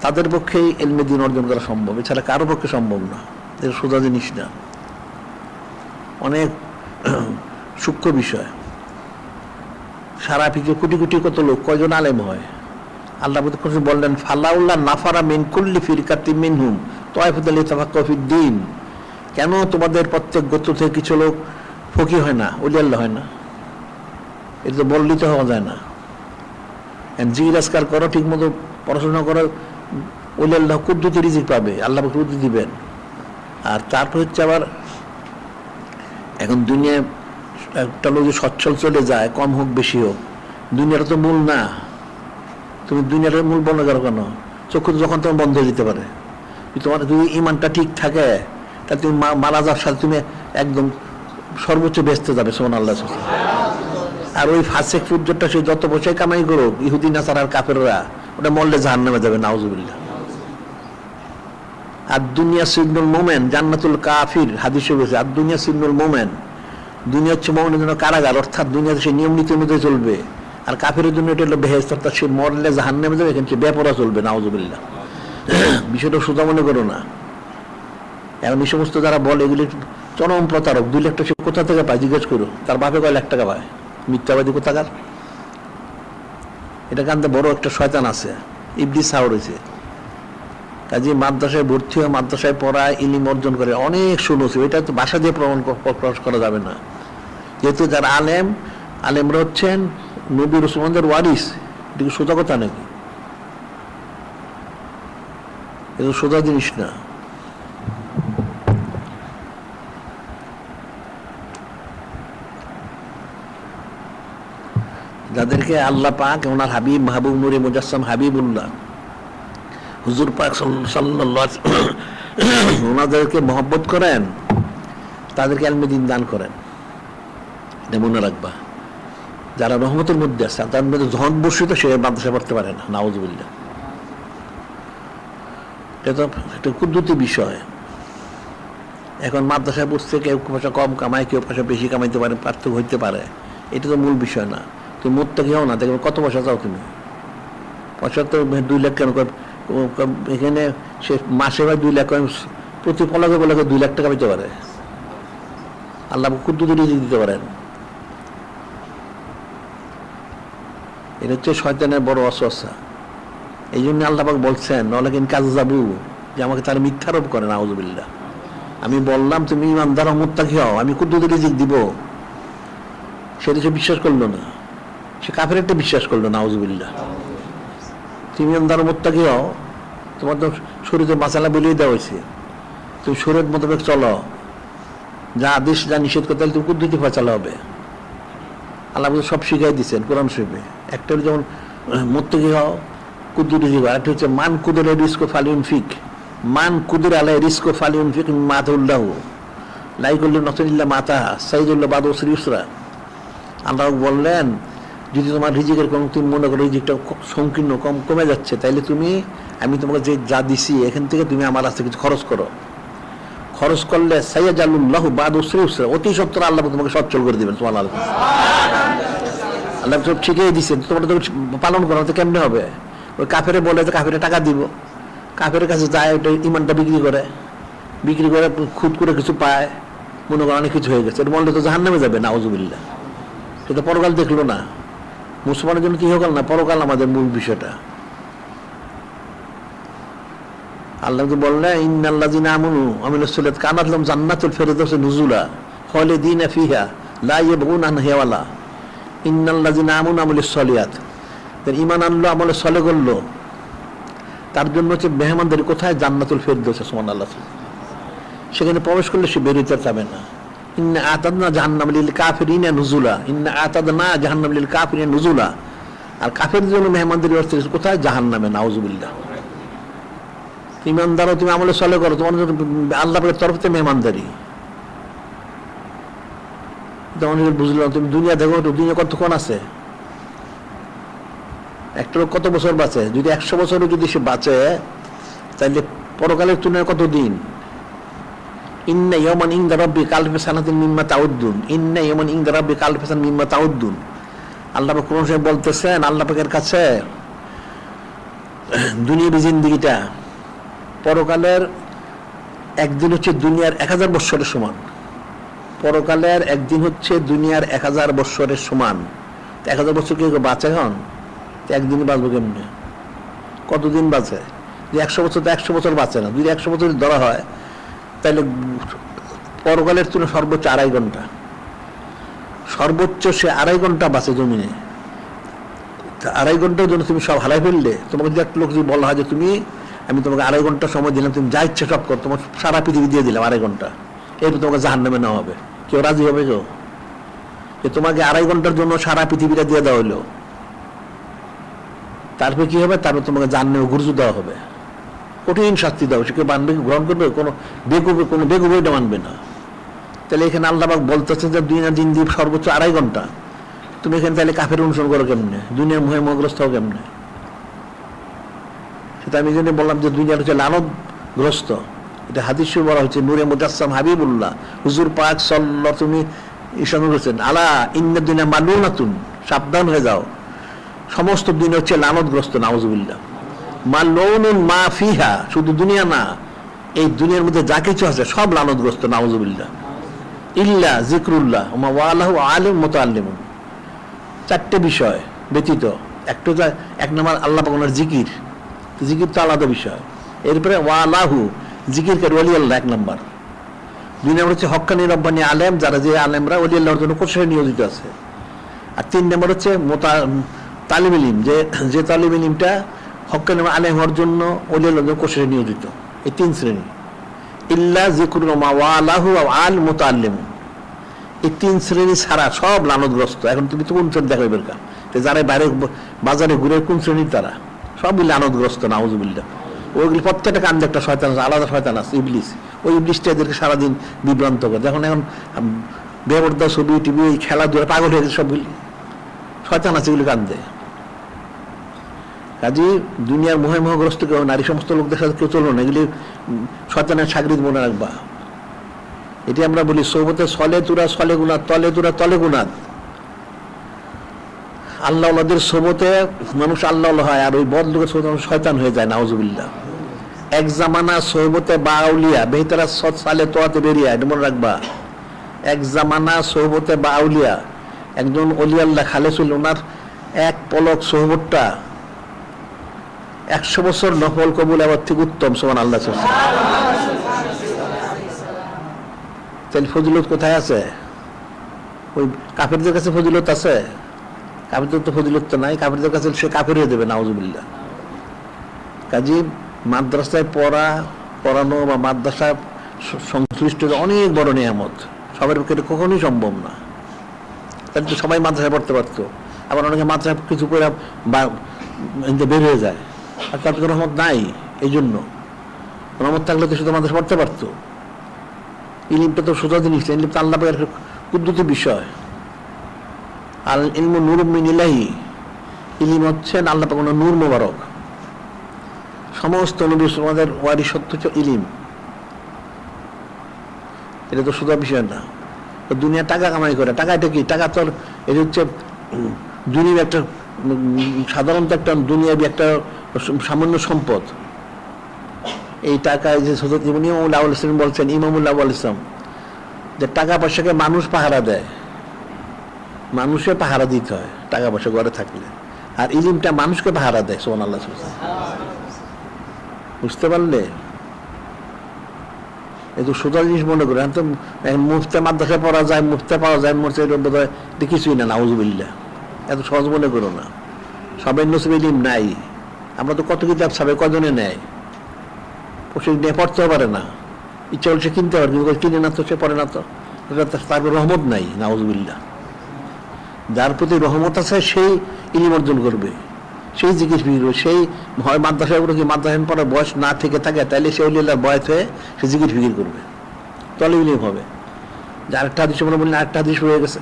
তাদের পক্ষেই এলমে দ্বীন অর্জন করা সম্ভব, এছাড়া কারো পক্ষে সম্ভব না। এর সোজা জিনিস না, অনেক সূক্ষ্ম বিষয়। সারা পৃথিবী কোটি কোটি কত লোক, কয়জন আলেম হয়? আল্লাহ বললেন ফালাউল্লাহ নাফারা মিন কুল্লি ফিরকাতিন মিনহুম তায়ফাতুল লিতাফাক্কাহু ফিদ্দীন। কেন তোমাদের প্রত্যেক গোত্র থেকে কিছু লোক ফকিহ হয় না, ওলি আল্লাহ হয় না? এটা তো বললিত হওয়া যায় না। জিজ্ঞাসকার করো, ঠিক মতো পড়াশোনা করো, ওলি আল্লাহ কুদ্দুতি রিজিক পাবে, আল্লাহ কুদ্দুতি দিবেন। আর তারপর হচ্ছে আবার এখন দুনিয়ায় একটা লোক সচ্ছল চলে যায়, কম হোক বেশি হোক, দুনিয়াটা তো মূল না। তুমি দুনিয়াটার মূল বন্ধ করো কেন? চক্ষু যখন তোমার বন্ধ হয়ে যেতে পারে। তোমার যদি ইমানটা ঠিক থাকে তাহলে তুমি মারা যাওয়ার সাথে তুমি একদম সর্বোচ্চ বেচতে যাবে সুবহানাল্লাহ। আর ওই ফাসেক ফুজ্জরটা সে যত পয়সায় কামাই করুক, ইহুদি নাসারা আর কাফেররা, ওটা মরলে জাহান্নামে যাবে, নাউজুবিল্লাহ। আর দুনিয়া সিজনুল মোমেন জান্নাতুল কাফির, হাদিসে বলেছে আর দুনিয়া সিজনুল মোমেন, দুনিয়া হচ্ছে মোমেনের জন্য কারাগার, অর্থাৎ দুনিয়াতে সে নিয়ম নীতি অনুযায়ী চলবে। আর কাফের জন্য এটা হলো বেহেশত, অর্থাৎ সে মরলে জাহান্নামে যাবে, এখানে সে বেপরা চলবে, নাউজুবিল্লাহ। বিষয়টা সোজা মনে করো না। এখন এই সমস্ত যারা বলে এগুলি চরম প্রতারক। 2 লাখ টাকা সে কোথা থেকে পায় জিজ্ঞেস করো, তার বাপে কয় লাখ টাকা পায়? মিথ্যাবাদী কোথাকার। এটা কান্দে বড় একটা শয়তান আছে, ইবলিস হাওর হয়েছে। কাজে মাদ্রাসায় ভর্তি হয়ে মাদ্রাসায় পড়ায় ইলিম অর্জন করে অনেক শুনেছি, এটা তো ভাষা দিয়ে প্রকাশ করা যাবে না। যেহেতু যারা আলেমরা হচ্ছেন নবী রাসূলদের ওয়ারিস, এটা কি সোজা কথা নাকি? এটা সোজা জিনিস না। যাদেরকে আল্লাহ পাক ওনার হাবিব মাহবুব নূরে মুজাসসাম হাবিবুল্লাহ হুজুর পাক সাল্লাল্লাহু আলাইহি ওনাদেরকে মহব্বত করেন, তাদেরকে ইলমে দ্বীন দান করেন। এটা মনে রাখবা। যারা রহমতের মধ্যে আছে তার মধ্যে যখন বর্ষিত সে মাদ্রাসা পড়তে পারে না, নাউজুবিল্লাহ। এটা একটা কুদ্দুতি বিষয়। এখন মাদ্রাসায় পড়ছে, কেউ পয়সা কম কামায়, কেউ পয়সা বেশি কামাইতে পারে, পার্থক্য হইতে পারে, এটা তো মূল বিষয় না। তুমি মুত্তাকি হও না, দেখবে কত পয়সা চাও তুমি? পয়সা তো 2 লাখ কেন? এখানে সে মাসে ভাই 2 লাখ, প্রতি পলকে 2 লাখ টাকা পেতে পারে। আল্লাহ কুদ্দুতি রিজিক দিতে পারেন। এটা হচ্ছে শয়তানের বড় ওয়াসওয়াসা। এই জন্য আল্লাহ পাক বলছেন ওয়ালাকিন কাযযাবু, যে আমাকে তার মিথ্যারোপ করে, নাউজুবিল্লাহ। আমি বললাম তুমি ইমানদার ও মুত্তাকি হও, আমি কুদ্দুতি রিজিক দিব, সেটা সে বিশ্বাস করলো না, সে কাফের একটা বিশ্বাস করলো, নাউজুবিল্লাহ। তুমি ইমানদার ও মুত্তাকি হও, তোমার তো শরীরে মাসালা বলিয়ে দেওয়া হয়েছে, তুমি শরীয়ত মোতাবেক চলো, যা আদেশ যা নিষেধ করতে হলে তুমি কুদ্দুতি ফয়সালা হবে। আল্লাহ সব শিখাই দিচ্ছেন কোরআন শরীফে। একটা যেমন মুত্তাকি হও, কুদ্দুতি হও, একটা হচ্ছে মান কুদুর রিস্কো ফালিউন ফিক, মান কুদুর আলাই রিস্কো ফালিউন ফিক মাতুল্লাহ লাইকুল্লু নসরিল্লাহ মাতা সাইদুল্লাহ বাদ ওসরি ইসরা। আল্লাহ বললেন যদি তোমার রিজিকের কোনো, তুমি মনে করো রিজিকটা সংকীর্ণ কমে যাচ্ছে, তাইলে আমি তোমাকে যে যা দিছি এখান থেকে তুমি আমার কাছে কিছু খরচ করো। খরচ করলে সাইয়াজালুল্লাহ বাদ ওসরি ইসরা, অতি সত্তর আল্লাহ তোমাকে সচ্ছল করে দিবেন। তোমার আল্লাহ সব ঠিকই দিচ্ছেন, তোমরা তো পালন করো, তো কেমনে হবে? ওই কাফেরে বলে যে কাফেরে টাকা দিব, কাফের কাছে যায়, ওটা ইমানটা বিক্রি করে খুদ করে কিছু পায়, মনে করো অনেক কিছু হয়ে গেছে, এটা বললে তো জাহান্নামে যাবে, নাউজুবিল্লাহ। সেটা পরকাল দেখলো না। মুসলমানের জন্য কি হোক না, পরকাল আমাদের মূল বিষয়টা। আল্লাহ তো বললেন ইন্নাল্লাযিনা আমানু আমিলুস সালিহাত কানাত লাহুম জান্নাতুল ফিরদাউসি নুজুলা খালিদিনা ফিহা লা ইয়াবগুনা আনহা ওয়ালা। ইন্নাল্লাযিনা আমানু আমিলুস সালিহাত, ঈমান আনলো, আমলে সলে করলো, তার জন্য হচ্ছে মেহমানদারি কোথায়? জান্নাতুল ফিরদাউস, সুবহানাল্লাহ। সেখানে প্রবেশ করলে সে বেরোতে যাবে না। ইন্না আতাদনা জাহান্নাম লিল কাফিরিনা নুজুলা, ইন্না আতাদনা জাহান্নাম লিল কাফিরিনা নুজুলা। আর কাফেরদের জন্য মেহমানদারি ব্যবস্থা কোথায়? জাহান্নামে, নাউজুবিল্লাহ। ইমানদারও তুমি আমলে সলে করো, তোমার আল্লাহ পাকের তরফ থেকে মেহমানদারি। যেমন বুঝলাম, তুমি দুনিয়া দেখো, দুনিয়া কতক্ষণ আছে? একটা লোক কত বছর বাঁচে? যদি 100 বছরও যদি সে বাঁচে, তাহলে পরকালের তুলনায় কত দিন? ইন্না ইয়াওমান ইনদা রাব্বিকা আলফা সানাতিন মিম্মা তাউদ্দুন, ইন্না ইয়াওমান ইনদা রাব্বিকা আলফা সানাতিন মিম্মা তাউদ্দুন। আল্লাহ পাক কোন সময় বলতেছেন আল্লাহ পাকের কাছে দুনিয়ার জিন্দেগিটা, পরকালের একদিন হচ্ছে দুনিয়ার 1000 বৎসরের সমান। পরকালের একদিন হচ্ছে দুনিয়ার 1000 বৎসরের সমান। 1000 বছর কেউ বাঁচে হন? একদিনই বাঁচবো কেমনে? কতদিন বাঁচে? যে 100 বছর তো 100 বছর বাঁচে না। যদি 100 বছর ধরা হয়, তাহলে পরকালের তুলনায় সর্বোচ্চ 2.5 ঘন্টা, সর্বোচ্চ সে 2.5 ঘন্টা বাঁচে জমিনে। 2.5 ঘন্টার জন্য তুমি সব হারাই ফেললে। তোমাকে যদি একটা লোক যদি বলা হয় যে আমি তোমাকে 2.5 ঘন্টা সময় দিলাম, তুমি যা ইচ্ছা সব কর, তোমার সারা পৃথিবী দিয়ে দিলাম 2.5 ঘন্টা, এরপর তোমাকে জাহান্নামে নেওয়া হবে, কেউ রাজি হবে? কেউ? যে তোমাকে 2.5 ঘন্টার জন্য সারা পৃথিবীটা দিয়ে দেওয়া হলো, তারপরে কি হবে? তারপর তোমাকে জাহান্নামে ঘুরজু দেওয়া হবে, কঠিন শাস্তি দেওয়া হবে। সে কেউ মানবে, গ্রহণ করবে? কোনো বেকুবে এটা মানবে না। তাহলে এখানে আল্লাহ পাক বলতেছে যে দুনিয়ার জিন্দেগি সর্বোচ্চ 2.5 ঘন্টা। তুমি এখানে তাহলে কাফের অনুসরণ করো কেমনে? দুনিয়ার মোহে মোহগ্রস্ত হও কেমনে? সেটা আমি জন্য বললাম যে দুনিয়ার হচ্ছে লানতগ্রস্ত। এটা হাদিসে বলা হচ্ছে, নূরে মুজাসসাম হাবিবুল্লাহ হুজুর পাক সাল্লাল্লাহু তুমি ইরশাদ করেছেন, আলা ইন্নাদ দুনিয়া মালুনাতুন, সাবধান হয়ে যাও, সমস্ত দিন হচ্ছে লানতগ্রস্ত, নাউজুবিল্লাহ। মালউনুন মা ফিহা, শুধু দুনিয়া না, এই দুনিয়ার মধ্যে যা কিছু আছে সব লানতগ্রস্ত, নাউজুবিল্লাহ। ইল্লা যিকরুল্লাহ ওয়া ওয়ালাহু আলিম মুতাআল্লিমুন, 4টে বিষয় ব্যতীত। এক নম্বর আল্লাহ পাক ওনার জিকির, জিকির তো আলাদা বিষয়। এরপরে ওয়ালাহু, জিকির করে ওলি আল্লাহ 1 নম্বর। 2 নম্বর হচ্ছে হক্কানি রব্বানি আলেম, যারা যে আলেমরা ওলি আল্লাহর জন্য কোর্সে নিয়োজিত আছে। আর 3 নম্বর হচ্ছে তালিব ইলম, যে তালিব ইলমটা হক্কানি আলেম হওয়ার জন্য ওলি আল্লাহর জন্য কোর্সে নিয়োজিত। এই 3 শ্রেণী। ইল্লা যিকরুল্লাহ ওয়া ওয়ালাহু আল মুতাআল্লিম, এই 3 শ্রেণী ছাড়া সব লানতগ্রস্ত। এখন তুমি তো কোন শ্রেণী দেখো বেরকা? যারা বাইরে বাজারে ঘুরে কোন শ্রেণীর? তারা সবই লানতগ্রস্ত, নাউজুবিল্লাহ। ওইগুলি প্রত্যেকটা কান্দে একটা শয়তান আছে, আলাদা শয়তান আছে, ইবলিস। ওই ইবলিসটা এদেরকে সারাদিন বিভ্রান্ত করে। এখন বেবর্দা ছবি টিভি, খেলাধুলা, পাগল হয়ে গেছে সবগুলি, শয়তান আছে, এগুলি কান্দে। কাজী দুনিয়ার মোহে মোহগ্রস্ত কেউ, নারী সমস্ত লোকদের সাথে কেউ চলো না, এগুলি শয়তানের সাগরিদ মনে রাখবা। এটি আমরা বলি সৌবতে সলে তুরা সলে গুনাত, তলে তুরা তলে গুনাত। আল্লাহওয়ালাদের সোবতে মানুষ আল্লাহ হয়, আর ওই বদ লোকের সোবতে মানুষ শয়তান হয়ে যায়, নাউজুবিল্লাহ। এক জামানা সোহবতে বা আউলিয়া বেহতারা সৎ সালে তোয়াতে বেরিয়া, এটা মনে রাখবা। এক জামানা সোহবতে বা আউলিয়া, একজন অলি আল্লাহ খালেসুল, ওনার এক পলক সোহবতটা 100 বছর নফল কবুল আবার ঠিক উত্তম, সুবহানাল্লাহ। তাহলে ফজিলত কোথায় আছে? ওই কাফেরদের কাছে ফজিলত আছে? কাফেরদের তো ফজিলত তো নাই। কাফেরদের কাছে সে কাফের হয়ে দেবে, নাউজুবিল্লাহ। কাজী মাদ্রাসায় পড়ানো বা মাদ্রাসা সংশ্লিষ্ট অনেক বড় নিয়ামত, সবার পক্ষে কখনোই সম্ভব না। তাহলে তো সবাই মাদ্রাসায় পড়তে পারতো। আবার অনেকে মাদ্রাসায় কিছু করে বের হয়ে যায়, আর তার রহমত নাই। এই জন্য রহমত থাকলে তো শুধু মাদ্রাসা পড়তে পারতো। ইলিমটা তো সোজা জিনিস, ইলিম তো আল্লাহ পাকের কুদরতি বিষয়। আল ইলমু নূরুম মিন ইলাহি, ইলিম হচ্ছেন আল্লাহ পাক নূর মোবারক। সমস্ত নবী আমাদের ওয়ারিসত্ব হচ্ছে ইলিম। এটা তো সোজা বিষয় না। দুনিয়া টাকা কামাই করে, টাকাটা কি? টাকা তো এটা হচ্ছে দুনিয়ার একটা সাধারণত একটা দুনিয়াবি একটা সামান্য সম্পদ। এই টাকায় যে ইমামুল্লাহ ইসলাম বলছেন, ইমামুল্লাহ ইসলাম, যে টাকা পয়সাকে মানুষ পাহারা দেয়, মানুষে পাহারা দিতে হয় টাকা পয়সা ঘরে থাকলে, আর ইলিমটা মানুষকে পাহারা দেয়, সুবহানাল্লাহ। বুঝতে পারলে? এত সোজা জিনিস মনে করে এখন তো মুফতে মাদ্রাসায় পড়া যায়, মুফতে পাওয়া যায়, মোর্চা বোধ হয় এটা কিছুই না, নাউজুবিল্লাহ। এত সহজ মনে করো না, সবাই নসিব ইলম নাই। আমরা তো কত কিতাব সবাই কজনে নেয়, সে নিয়ে পড়তেও পারে না, ইচ্ছা হলে সে কিনতে পারে, কিন্তু কিনে না তো সে পড়ে না, তো তারপর রহমত নাই, নাউজুবিল্লাহ। যার প্রতি রহমত আছে সেই ইলম অর্জন করবে, সেই জিজ্ঞেস ফিরবে, সেই হয় মাদ্রাসায় কি মাদ্রাসায় পড়ার বয়স না থেকে থাকে, তাইলে সে অলিল্লাহর বয়স হয়ে সে জিজ্ঞেস ফিকির করবে, তলে ইলম হবে। যে আরেকটা হাদিস আমরা বললেন, আরেকটা হাদিস হয়ে গেছে,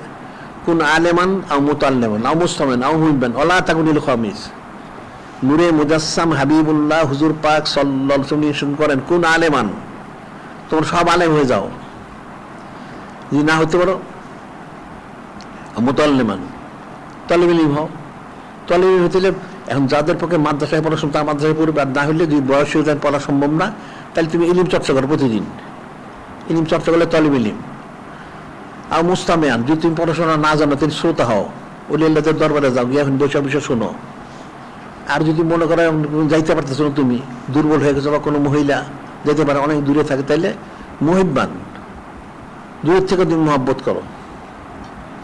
কোন আলেমান আও মুতাল্লিমান আও মুস্তামিন আও হুইবেন ওয়ালা তাকুনিল খামিস। নূরে মুজাসসাম হাবিবুল্লাহ হুজুর পাক সাল্লাল্লাহু আলাইহি ওয়াসাল্লাম করেন, কোন আলেমান, তোমরা সব আলেম হয়ে যাও। যদি না হতে পারো মুতাল্লিমান, তালিব ইলম হও। তালিব ইলম হতে এখন যাদের পক্ষে মাদ্রাসায় পড়াশোনা তার মাদ্রাসায় পড়বে, আর না হলে যদি বয়স হয়ে যায় পড়া সম্ভব না, তাহলে তুমি ইলম চর্চা করো প্রতিদিন। ইলম চর্চা করলে তালিব ইলম। আর মুস্তামিয়ান, যদি তুমি পড়াশোনা না জানো তুমি শ্রোতা হও, ওলি আল্লাহদের দরবারে যাও, গিয়ে এখন বসে বসে শোনো। আর যদি মনে করো যাইতে পারতেছো না, তুমি দুর্বল হয়ে গেছো, বা কোনো মহিলা যেতে পারে অনেক দূরে থাকে, তাইলে মুহিব্বান, দূরের থেকে তুমি মহব্বত করো।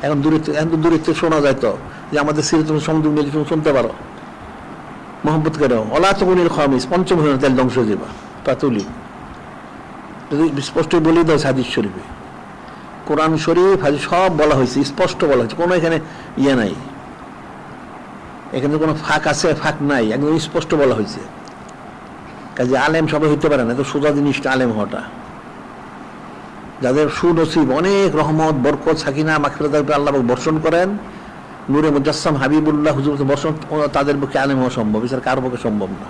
এখন তো দূরের থেকে শোনা যায়, তো যে আমাদের সিরে তুমি সমুদ্র মিলে তুমি শুনতে পারো, মহব্বত করো। অলা তকুনিল খামিস, পঞ্চম হয়ে তাহলে ধ্বংস হয়ে যাবা, পাতুলি। যদি স্পষ্ট বলেই দাও হাদিস শরীফে, কোরআন শরীফ হাদিস সব বলা হয়েছে, স্পষ্ট বলা হয়েছে, কোনো এখানে ইয়ে নাই, এখানে কোনো ফাঁক আছে ফাঁক নাই, একদম স্পষ্ট বলা হয়েছে। কাজে আলেম সবাই হইতে পারে না, তো সোজা জিনিসটা আলেম হওয়াটা। যাদের সুনসিব, অনেক রহমত বরকত সাকিনা মাগফিরাত আল্লাহ বর্ষণ করেন, নূরে মুজাসসাম হাবিবুল্লাহ হুজুর বর্ষণ, তাদের পক্ষে আলেম হওয়া সম্ভব, এছাড়া কারো পক্ষে সম্ভব না।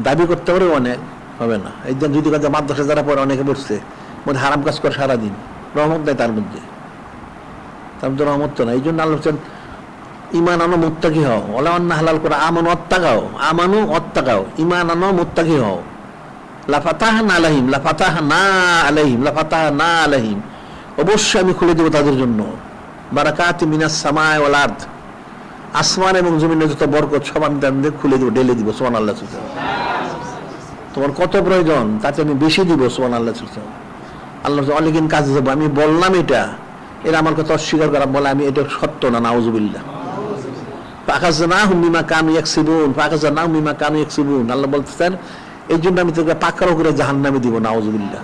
দাবি করতে পারে অনেক, হবে না। এই যে যদি কাজে মাদ্রাসা যারা পড়ে অনেকে পড়ছে, মধ্যে হারাম কাজ করে সারাদিন, রহমত নাই তার মধ্যে, তার মধ্যে রহমত তো না। এই জন্য আল্লাহ বলছেন ইমান আনো মুত্তাকি হও, ওলা অন্য হালাল করে আমানু অত্তাকাও, আমানু অত্তাকাও, ইমান আনো মুত্তাকি হও। লাফাতাহনা আলাইহিম, লাফাতাহনা আলাইহিম, লাফাতাহনা আলাইহিম, অবশ্যই আমি খুলে দেবো তাদের জন্য বারাকাতি মিনাস সামাই ওয়াল আরদ, আসমান এবং জমিনের যত বরকত সব আমি তাদের খুলে দেবো, ঢেলে দিব। সুবহানাল্লাহ। তোমার কত প্রয়োজন তাতে আমি বেশি দিব। সুবহানাল্লাহ। আল্লাহ অনেকদিন কাজে যাবো, আমি বললাম এটা, এরা আমার কথা অস্বীকার করা, বলে আমি এটা সত্য না, নাউযুবিল্লাহ। ফাখাযনাহুম বিমা কানু ইয়াকসিবুন, ফাখাযনাহুম বিমা কানু ইয়াকসিবুন। আল্লাহ বলতেছেন এই জন্য আমি তোকে পাকড়াও করে জাহান্নামে দিব, নাউযুবিল্লাহ।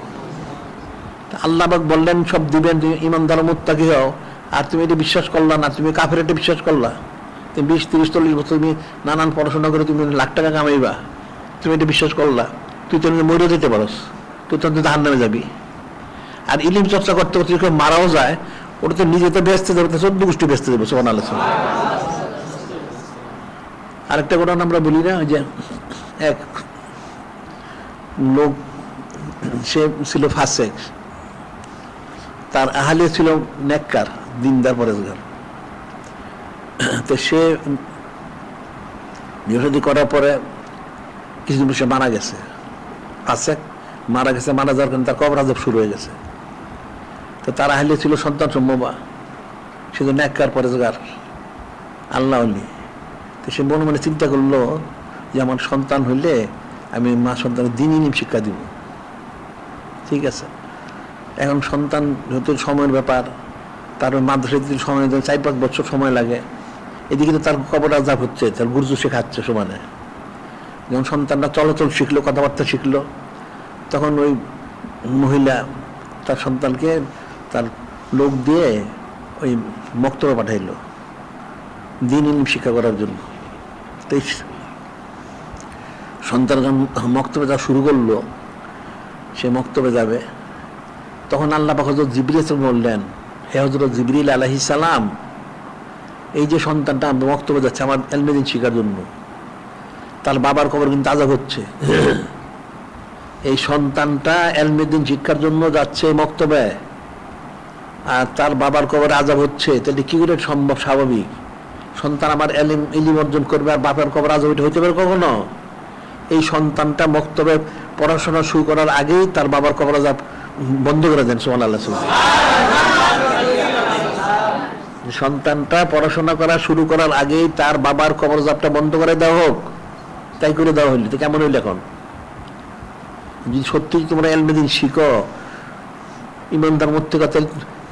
আল্লাহ পাক বললেন সব দিবেন, তুমি ইমানদার মুত্তাকি হও, আর তুমি এটা বিশ্বাস করলা না, তুমি কাফের এটা বিশ্বাস করলা। তুমি 20, 30, 40 বছর তুমি নানান পড়াশোনা করে তুমি লাখ টাকা কামাইবা, তুমি এটা বিশ্বাস করলা, তুই তো মরে যেতে পারস, তুই তো জাহান্নামে যাবি। আর ইলম চর্চা করতে করতে যখন মারাও যায়, ওটা তো নিজে তো বেঁচতে যাবে, 14 গোষ্ঠী বেঁচতে যাবে। সুবহানাল্লাহ। আরেকটা ঘটনা আমরা বলি না, যে এক লোক, সে ছিল ফাসেক, তার আহলে ছিল নেককার, দিনদার, পরেজগার। তো সে বিয়ে করার পরে কিছুদিন সে মারা গেছে, ফাসেক মারা গেছে, মারা যাওয়ার কারণে তার কবর আযাব শুরু হয়ে গেছে। তো তার আহলে ছিল সন্তান সম্ভবা, সে তো নেককার, পরেজগার, আল্লাহ ওলি। তো সে মনে মনে চিন্তা করলো যে আমার সন্তান হইলে আমি মা সন্তানের দিন ইলম শিক্ষা দিব। ঠিক আছে, এখন সন্তান হয়তো সময়ের ব্যাপার, তার মাদ্রাসায় সময় 4-5 বছর সময় লাগে, এদিকে তো তার কবর আযাব হচ্ছে, তার গুরজু শেখাচ্ছে সমানে। যখন সন্তানরা চলাচল শিখলো, কথাবার্তা শিখলো, তখন ওই মহিলা তার সন্তানকে তার লোক দিয়ে ওই মক্তবে পাঠাইলো দিন ইলম শিক্ষা করার জন্য। তো সন্তান মক্তবে যাওয়া শুরু করলো, সে মক্তবে যাবে, তখন আল্লাহ পাক হযরত জিবরিল বললেন, হে হযরত জিবরিল আলাইহিস সালাম, এই যে সন্তানটা মক্তবে যাচ্ছে আমার ইলমে দ্বীন শিখার জন্য, তার বাবার কবর কিন্তু আযাব হচ্ছে। এই সন্তানটা ইলমে দ্বীন শিক্ষার জন্য যাচ্ছে মক্তবে, আর তার বাবার কবরে আযাব হচ্ছে, তাহলে কি করে সম্ভব? স্বাভাবিক সন্তান আমার ইলম অর্জন করবে আর বাবার কবর আযাব হইতে পারে কখনো? এই সন্তানটা মক্তবে পড়াশোনা শুরু করার আগেই তার বাবার কবর আযাব বন্ধ করে দেন। সুবহানাল্লাহ। সন্তানটা পড়াশোনা করা শুরু করার আগেই তার বাবার কবর আযাবটা বন্ধ করে দেওয়া হোক, তাই করে দেওয়া হইলে তো কেমন হইল? এখন যদি সত্যি তোমরা ইলমে দ্বীন শিখো, ইমানদার মধ্যে কথা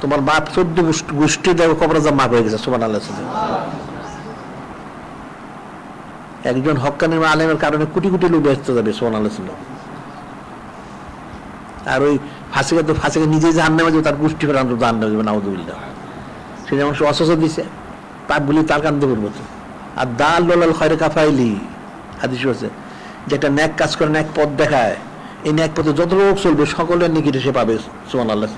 তোমার বাপ 14 গোষ্ঠী দেব কবর যা মাপ হয়ে গেছে সুবহানাল্লাহ। একজন হক্কানি আলেমের কারণে কোটি কোটি লোক ব্যস্ত যাবে সুবহানাল্লাহ। আর ওই ফাঁসিকে নিজে জাহান্নামে যাবে, তার গোষ্ঠী ফেরান জাহান্নামে যাবে নাউযুবিল্লাহ। সে যেমন অসহ্য দিছে পাপ বলি তার কান্দে করবো তো। আর দাল লাল খয়রে কাফাইলি হাদিস আছে, যেটা ন্যাক কাজ করে ন্যাক পথ দেখায়, এই ন্যাক পথে যত লোক চলবে সকলের নিকিটে সে পাবে সুবহানাল্লাহ।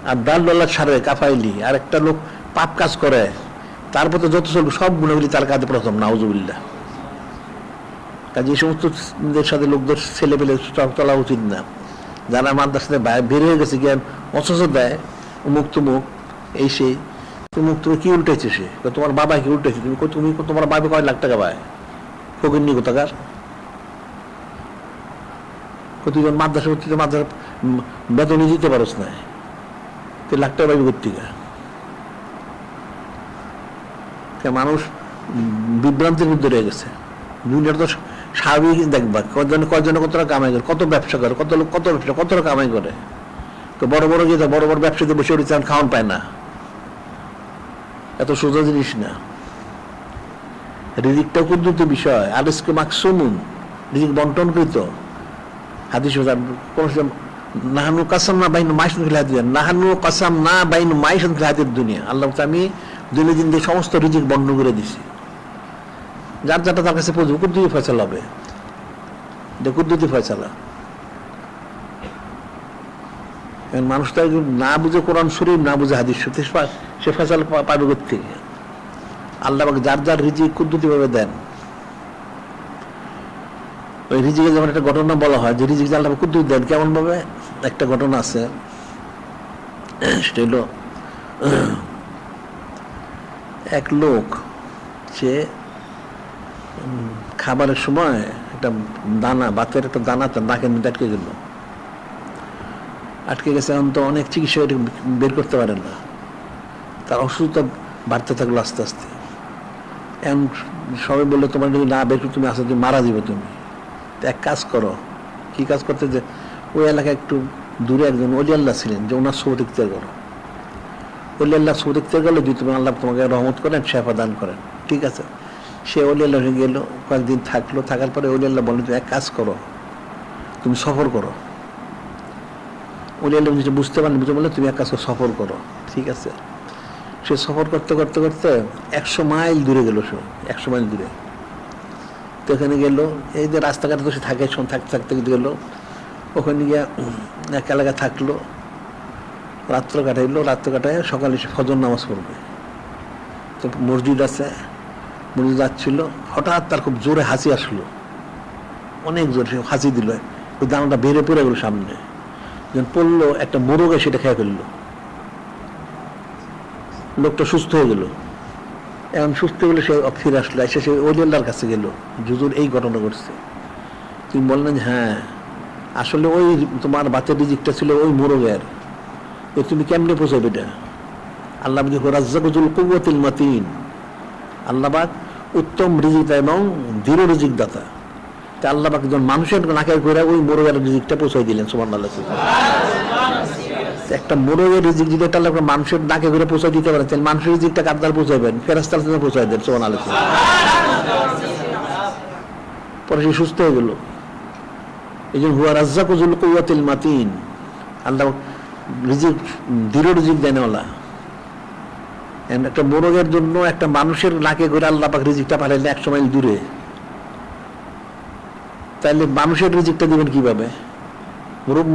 আর দাল লাল সারে কাফাইলি, আর একটা লোক পাপ কাজ করে তার পথে যত চলবে সব গুণাবলী তার কাঁধে প্রথম নাউযুবিল্লাহ। কাজে এই সমস্ত সাথে লোকদের ছেলে পেলে চলা উচিত না। যারা মাদ্রাসাতে বের হয়ে গেছে জ্ঞান অথচ দেয় উমুক তুমুক এই সেই, তুমুক তুমি কি উল্টেছে, সে তোমার বাবা কি উল্টেছে, তুমি তোমার বাবা কয় লাখ টাকা পায় ফকিরনি কোথাকার, প্রতিজন মাদ্রাসা মাদ্রাসা বেতনই দিতে পারস না, তুই লাখ টাকা পাইবি কোথেকে? মানুষ বিভ্রান্তির মধ্যে রয়ে গেছে। দুনিয়ার তো স্বাভাবিক দেখবা কয়জনে কতটা কামাই করে, কত ব্যবসা করে, কত লোক কত ব্যবসা কতটা কামাই করে। তো বড় বড় যেটা বড় বড় ব্যবসাতে বসে উঠেছে খাওয়ান পায় না, এত সোজা জিনিস না। রিজিকটা কুদরত বিষয়, আরিজকে মাকসুমুন, রিজিক বন্টনকৃত। হাদিস কোন নাহানু কাসাম না বাইনু মাইশাতুন ফিল হায়াতিদ দুনিয়া, নাহানু কাসাম না বাইনু মাইশাতুন ফিল হায়াতিদ দুনিয়া। আল্লাহ আমি দুনিয়া দিন দিয়ে সমস্ত রিজিক বন্ধ করে দিছি, যার যাটা তার কাছে পৌঁছবে কুদরতি ফয়সালা হবে, কুদরতি ফয়সালা। মানুষ তো না বুঝে কোরআন শরীফ, না বুঝে হাদিস শরীফ, সে ফয়সালা পাবে কোত্থেকে? আল্লাহ যার যার রিজিক কুদরতি ভাবে দেন। ওই রিজিকে যেমন একটা ঘটনা বলা হয় যে রিজিক আল্লাহ কুদরতি দেন, কেমন ভাবে একটা ঘটনা আছে, সেটা হলো এক লোক সে খাবারের সময় একটা দানা, বাতের একটা দানা তার নাকের মধ্যে আটকে গেছে। এখন তো অনেক চিকিৎসা বের করতে পারে না, তার অসুস্থতা বাড়তে থাকলো আস্তে আস্তে। এখন সবাই বললো তোমার যদি না বের করে তুমি আসলে তুমি মারা যাবে তুমি। তো এক কাজ করো, কি কাজ করতে, যে ওই এলাকায় একটু দূরে একজন ওলি আল্লাহ ছিলেন, যে ওনার সবুত ইখতিয়ার করো। ওলি আল্লাহ সবুত ইখতিয়ার করলে যদি তুমি আল্লাহ তোমাকে রহমত করেন, শেফা দান করেন, ঠিক আছে। সে ওলি আল্লাহ হয়ে গেল, কয়েকদিন থাকলো, থাকার পরে ওলি আল্লাহ বললেন তুমি এক কাজ করো, তুমি সফর করো। ওলি আল্লাহ বুঝতে পারেন, বুঝতে বললে তুমি এক কাজ করো, সফর করো, ঠিক আছে। সে সফর করতে করতে করতে 100 মাইল দূরে গেল, সে 100 মাইল দূরে। তো ওখানে গেল, এই যে রাস্তাঘাটে তো সে থাকে, থাকতে থাকতে গেল, ওখানে গিয়ে এক এলাকায় থাকলো, রাত্র কাটাইলো, রাত্র কাটায় সকালে সে ফজর নামাজ পড়বে। তো মসজিদ আছে, মসজিদ যাচ্ছিল, হঠাৎ তার খুব জোরে হাসি আসলো, অনেক জোরে সে হাসি দিল, ওই দানাটা বেড়ে পড়ে গেল সামনে, যখন পড়লো একটা মোরগে সেটা খেয়ে ফেললো। লোকটা সুস্থ হয়ে গেল। এখন সুস্থ হয়ে গেলে সে ফিরে আসলো, এসে সে ওলি আল্লাহর কাছে গেল, হুজুর এই ঘটনা ঘটছে। তিনি বললেন হ্যাঁ আসলে ওই তোমার বাতের রিজিকটা ছিল ওই মোরগের, তুমি কেমনে পৌঁছাবে এটা? আল্লাহ রাজ্জাকুল কুওয়াতিল মাতিন, আল্লাহবাক উত্তম রিজিক এবং দৃঢ় রিজিক দাতা। তা আল্লাহবাক যখন মানুষের নাকে করে ওই মোরগের রিজিকটা পৌঁছাই দিলেন সুবহানাল্লাহ। একটা মোরগের রিজিক যদি একটা আল্লাহ মানুষের নাকে করে পৌঁছাই দিতে পারেন, তাহলে মানুষের রিজিকটা কার দ্বারা পৌঁছাবেন? ফেরেশতার দ্বারা পৌঁছাই দেন সুবহানাল্লাহ। পরে সে সুস্থ হয়ে গেল। এই জন্য হুয়া রাজ্জাকুল কুওয়াতিল মাতিন, আল্লাহ রিজিক দৃঢ় রিজিক দেনওয়ালা। একটা মোরগের জন্য একটা মানুষের নাকে করে আল্লাহ পাক রিজিকটা পাঠাইলে 100 মাইল দূরে, তাইলে মানুষের রিজিকটা দিবেন কিভাবে?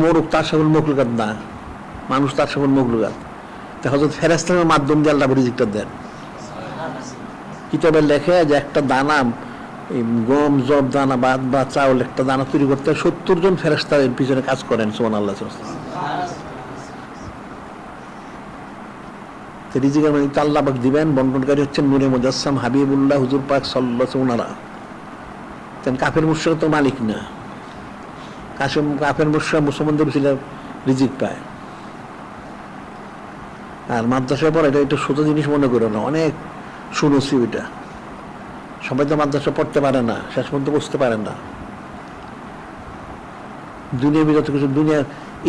মোরগ তার সকল মখলুকাত না, মানুষ তার সকল মখলুকাত। তা হযরত ফেরেশতার মাধ্যম দিয়ে আল্লাহ রিজিকটা দেন। কিতাবে লেখে যে একটা দানা, গম জব দানা বা চাউল, একটা দানা তৈরি করতে 70 জন ফেরেশতা এর পিছনে কাজ করেন সুবহানাল্লাহ। রিজিকের মানে আল্লাহ পাক দিবেন, বন্টনকারী হচ্ছেন নূরে মুজাসসাম হাবিবুল্লাহ হুজুর পাক সাল্লাল্লাহু আলাইহি ওয়াসাল্লাম। কাফের মুশরিক তো মালিক না, কাফের মুশরিক মুসলমানদের ছিল রিজিক পায়। আর মাদ্রাসায় পড়ে এটা ছোট জিনিস মনে করো না, অনেক সুনসিব এটা। সবাই তো মাদ্রাসা পড়তে পারে না, শেষ পর্যন্ত বুঝতে পারে না। দুনিয়ার যত কিছু, দুনিয়া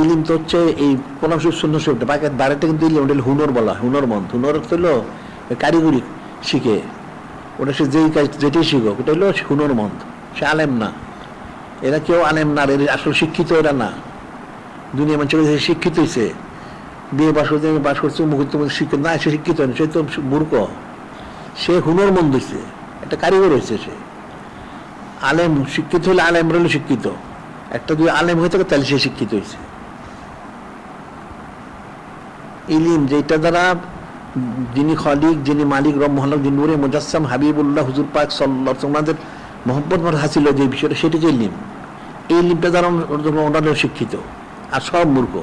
ইলিম তো হচ্ছে এই কোন শূন্য শব্দ বাকি দাঁড়াতে কিন্তু ইলিম ওটা হুনর বলা, হুনরমন্দ। হুনর হলো কারিগরি শিখে, ওটা সে যেই কাজ যেটাই শিখো ওটা হলো হুনরমন্দ, সে আলেম না। এরা কেউ আলেম না, এরা আসলে শিক্ষিত এরা না। দুনিয়া মানুষের শিক্ষিত হয়েছে, বিয়ে বাস করছে মুখে শিক্ষিত না, সে শিক্ষিত হয়নি, সে তো মূর্খ, সে হুনরমন্দ হয়েছে, একটা কারিগর হয়েছে সে। আলেম শিক্ষিত হলে আলেম হলে শিক্ষিত, একটা যদি আলেম হয়ে থাকে তাহলে সে শিক্ষিত হয়েছে। ইলিম যেটা দ্বারা যিনি খলিক, যিনি মালিক রব মহানক, যিনি নূরে মুজাসসাম হাবিবুল্লাহ হুজুর পাক সাল্লাল্লাহু আলাইহি ওয়াসাল্লামের মহব্বত হাসিল যে বিষয়টা, সেটা যে ইলিম। এই ইলিমটা দ্বারা ওনারা শিক্ষিত, আর সব মূর্খ।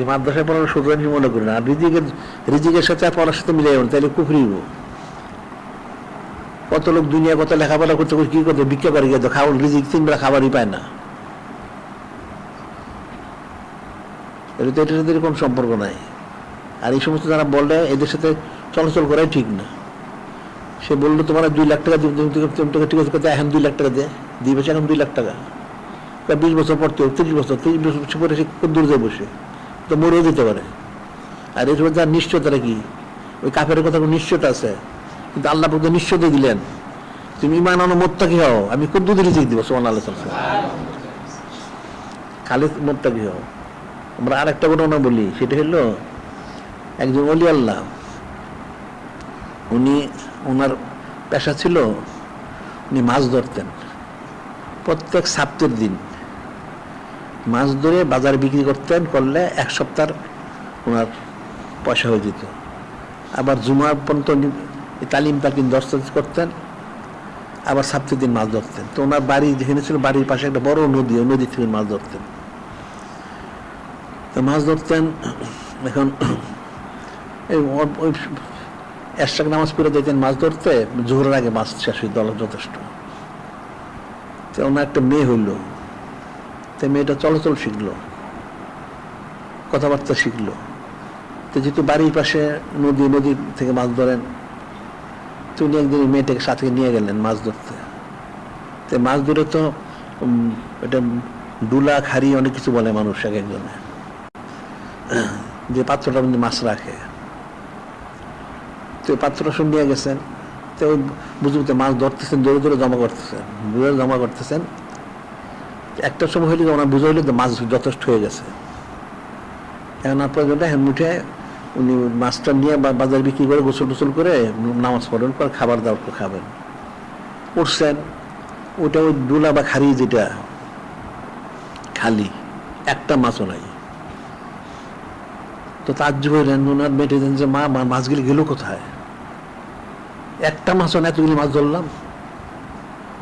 মাদ্রাসায় পড়ানো সুতরাং মনে করি না, আর রিজিকের সাথে পড়ার সাথে মিলাই তাহলে কুফরি। কত লোক দুনিয়া কত লেখাপড়া করতে কি করতে ভিক্ষা করে গিয়ে খাওয়ার রিজিক 3 বেলা খাবারই পায় না। এটা তো এটার সাথে কোনো সম্পর্ক নাই। আর এই সমস্ত যারা বলে এদের সাথে চলাচল করাই ঠিক না। সে বললো তোমার 2 লাখ টাকা ঠিক আছে, এখন 2 লাখ টাকা দিবে, এখন 2 লাখ টাকা 20 বছর পড়তে হবে, 30 বছর পরে সে খুব দূর যায় বসে, তো মরেও যেতে পারে। আর এর মধ্যে যার নিশ্চয়তা কি, ওই কাফের কথা কোনো নিশ্চয়তা আছে, কিন্তু আল্লাহ প্রতি নিশ্চয়তা দিলেন তুমি ইমান আনো মোত্তাকি হও, আমি কুদ্দুতি রিজিক দিব। সুবহানাল্লাহ। খালি মোত্তাকি হও। আমরা আরেকটা ঘটনা বলি, সেটা হলো একজন ওলি আল্লাহ, ওনার পেশা ছিল উনি মাছ ধরতেন। প্রত্যেক সপ্তাহের দিন মাছ ধরে বাজারে বিক্রি করতেন, করলে 1 সপ্তাহ ওনার পয়সা হয়ে যেত। আবার জুমার পর্যন্ত তালিম দর্শন করতেন, আবার সপ্তাহের দিন মাছ ধরতেন। তো ওনার বাড়ি যেখানে ছিল, বাড়ির পাশে একটা বড় নদী, ওই নদী থেকে মাছ ধরতেন। তো মাছ ধরতেন, এখন ওই এশরাক নামাজ পড়ে দিতেন মাছ ধরতে, জোহরের আগে মাছ শেষ হয়ে দল যথেষ্ট। তো ওনার একটা মেয়ে হইল, তো মেয়েটা চলাচল শিখলো, কথাবার্তা শিখলো। তো যেহেতু বাড়ির পাশে নদী থেকে মাছ ধরেন, তো উনি একদিন মেয়েটাকে সাথে নিয়ে গেলেন মাছ ধরতে। তো মাছ ধরে তো এটা ডুলা খাড়ি অনেক কিছু বলে মানুষ এক একজনে, যে পাত্রটা মাছ রাখে। তো পাত্রটা সব নিয়ে গেছেন, তো বুঝতে মাছ ধরতেছেন, দৌড়ে দৌড়ে জমা করতেছেন। একটা সময় হইলে ওনার বুঝে হইলে তো মাছ যথেষ্ট হয়ে গেছে। এখন আপনার এখন মুঠে উনি মাছটা নিয়ে বাজার বিক্রি করে গোসল টোসল করে নামাজ পড়েন, পর খাবার দাবার খাবেন। উঠছেন, ওটা ওই ডুলা বা খাড়ি যেটা খালি, একটা মাছও নাই। তো তাজ্জুব হইলেন, ওনার মেটে দেন যে মা মাছগুলি গেল কোথায়, একটা মাছও না, এতগুলি মাছ ধরলাম।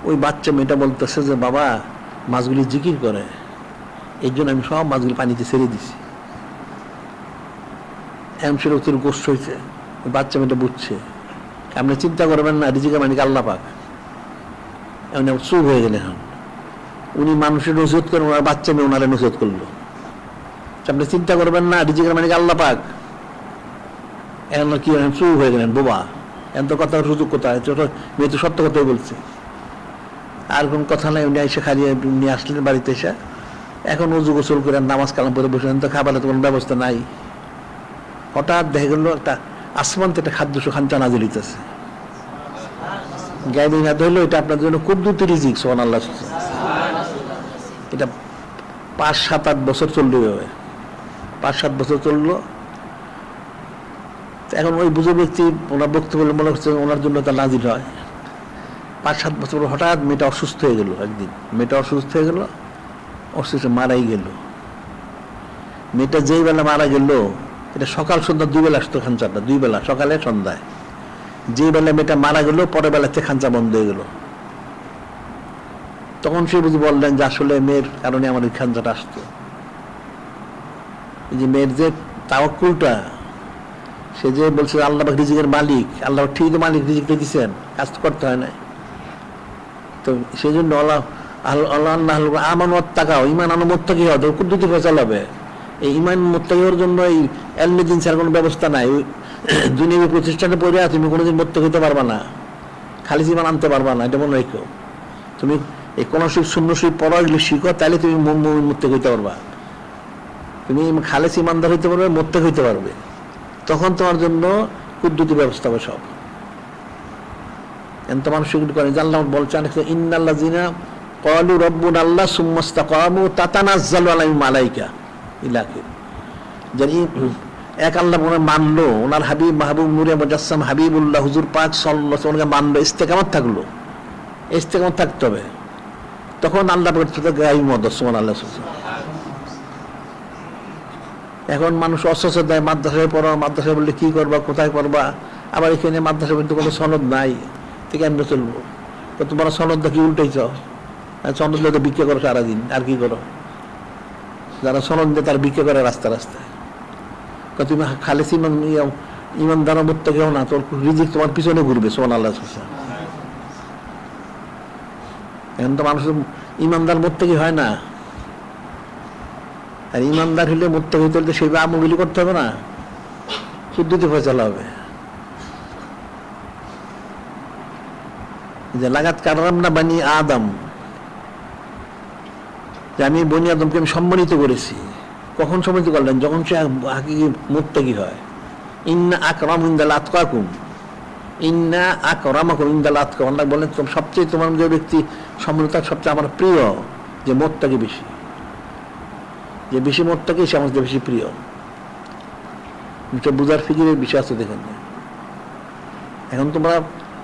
ওই বাচ্চা মেয়েটা বলতেছে যে বাবা মাছগুলি জিকির করে, এই জন্য আমি সব মাছগুলি পানিতে ছেড়ে দিছি। এমন সেটা তোর গোষ্ঠ হয়েছে, বাচ্চা মেয়েটা বুঝছে। আপনি চিন্তা করবেন না, রিজিকের মালিক আল্লাহ পাক। এমন চুপ হয়ে গেলে এখন উনি মানুষের নসিহত করেন, ওনার বাচ্চা মেয়ে ওনারা নসিহত করলো। আপনি চিন্তা করবেন না, রিজিকের মালিক আল্লাহ পাক। এখন কি চুপ হয়ে গেলেন, বোবা এখন তো কথা সুযোগ কোথায়, মেয়ে তো সত্য কথাই বলছে, আর কোন কথা নাই। উনি এসে খালি নিয়ে আসলেন বাড়িতে এসে, এখন উজু গোসল করে নামাজ কালাম করে বসলেন, তো খাবারের তো কোনো ব্যবস্থা নাই। হঠাৎ দেখা গেল একটা আসমান থেকে একটা খাদ্য খাঞ্চা নাজিল হইতেছে, গায়ে হাত হইলো, এটা আপনার জন্য কুদ্দুতি রিজিক। সুবহানাল্লাহ। এটা 5-7-8 বছর চললো, 5-7 বছর চললো। এখন ওই বুঝো ব্যক্তি ওনার বক্তব্য মনে হচ্ছে ওনার জন্য তা নাজিল হয়। 5-7 বছর হঠাৎ মেয়েটা অসুস্থ হয়ে গেল। একদিন মেয়েটা অসুস্থ হয়ে গেল, অসুস্থ মারাই গেল। মেয়েটা যেই বেলা মারা গেল, এটা সকাল সন্ধ্যা 2 বেলা আসতো খাঞ্চাটা, 2 বেলা, সকালে সন্ধ্যায়। যেই বেলা মেয়েটা মারা গেল, পরের বেলাতে খাঞ্চা বন্ধ হয়ে গেল। তখন সে বুঝি বললেন যে আসলে মেয়ের কারণে আমার ওই খাঞ্চাটা আসতো। এই যে মেয়ের যে তাওয়াক্কুলটা, সে যে বলছে আল্লাহ পাক রিজিকের মালিক, আল্লাহ ঠিক মালিক, রিজিকটা দিচ্ছেন, কাজ তো করতে হয় না। তো সেই জন্য আমানত তাকাও, ইমান আনো মোত্তাকি হও, তো কুদ্দুতি চালাবে। এই ইমান মোত্তাকি হওয়ার জন্য এই এলমে দিন ছাড়া কোনো ব্যবস্থা নাই। দুনিয়াবী প্রতিষ্ঠানে পড়ে তুমি কোনোদিন মোত্তাকি হতে পারবা না, খালি ইমান আনতে পারবা না, এটা মনে রেখো। তুমি এই কোন শরীফ শূন্য শরীফ পড়ো, এগুলো শিখো, তাহলে তুমি মুমিন মুত্তাকি হইতে পারবা। তুমি খালেস ইমানদার হইতে পারবে, মুত্তাকি হইতে পারবে, তখন তোমার জন্য কুদ্দুতি ব্যবস্থা হবে সব। এত মানুষ এগুলো করে। জানলাম বলছেন ইন্নাল্লাযিনা ক্বালু রাব্বুনা আল্লাহ সুম্মা ইসতাকামু তাতানাজ্জালু আলাইহিম মালাইকা ইলাকি, যিনি এক আল্লাহ মানলো, ওনার হাবিব মাহবুব নূরে মুজাসসাম হাবিবুল্লাহ হুজুর পাক সাল্লাল্লাহু আলাইহি ওয়াসাল্লাম মানলো, ইস্তেকামত থাকলো, ইস্তেকামত থাকতে হবে, তখন আল্লাহ গায়েবী মদদ সুবহানাল্লাহ। এখন মানুষ অস্বস্ব দেয়, মাদ্রাসায় পড়ো, মাদ্রাসায় বললে কি করবা, কোথায় পড়বা, আবার এখানে মাদ্রাসা কিন্তু কোনো সনদ নাই, ঠিক আমরা চলবো, তো তোমার সনদ কি উল্টাইছ, সনদ তো বিক্রি করো সারাদিন, আর কি করো, যারা সনদ দেয় তার বিক্রি করে রাস্তা রাস্তায়। তুমি খালেস ইমানদার মুত্তাকি হও না, তোর রিজিক তোমার পিছনে ঘুরবে সুবহানাল্লাহ। এখন তো মানুষ ইমানদার মুত্তাকি হয় না, আর ইমানদার হলে মুত্তাকি হইতে হলে সেইভাবে আমলগুলি করতে হবে না, শুদ্ধতে ফয়সালা হবে। যে লাগাত কাররামনা বানি আদম, যে আমি বনি আদমকে আমি সম্মানিত করেছি। কখন সম্মানিত করলেন? যখন সে হাকিকি মুত্তাকি হয়। ইন্না আকরাম ইনদাল আতকাকুম, ইন্না আকরামাকুম ইনদাল আতকাকুম, আল্লাহ বলেন সবচেয়ে তোমার যে ব্যক্তি সম্মানিত সবচেয়ে আমার প্রিয়, যে মুত্তাকি বেশি, যে বেশি মুত্তাকি সে আমার বেশি প্রিয়। বুঝার ফিকিরের বিষয় আছে দেখেন। এখন তোমরা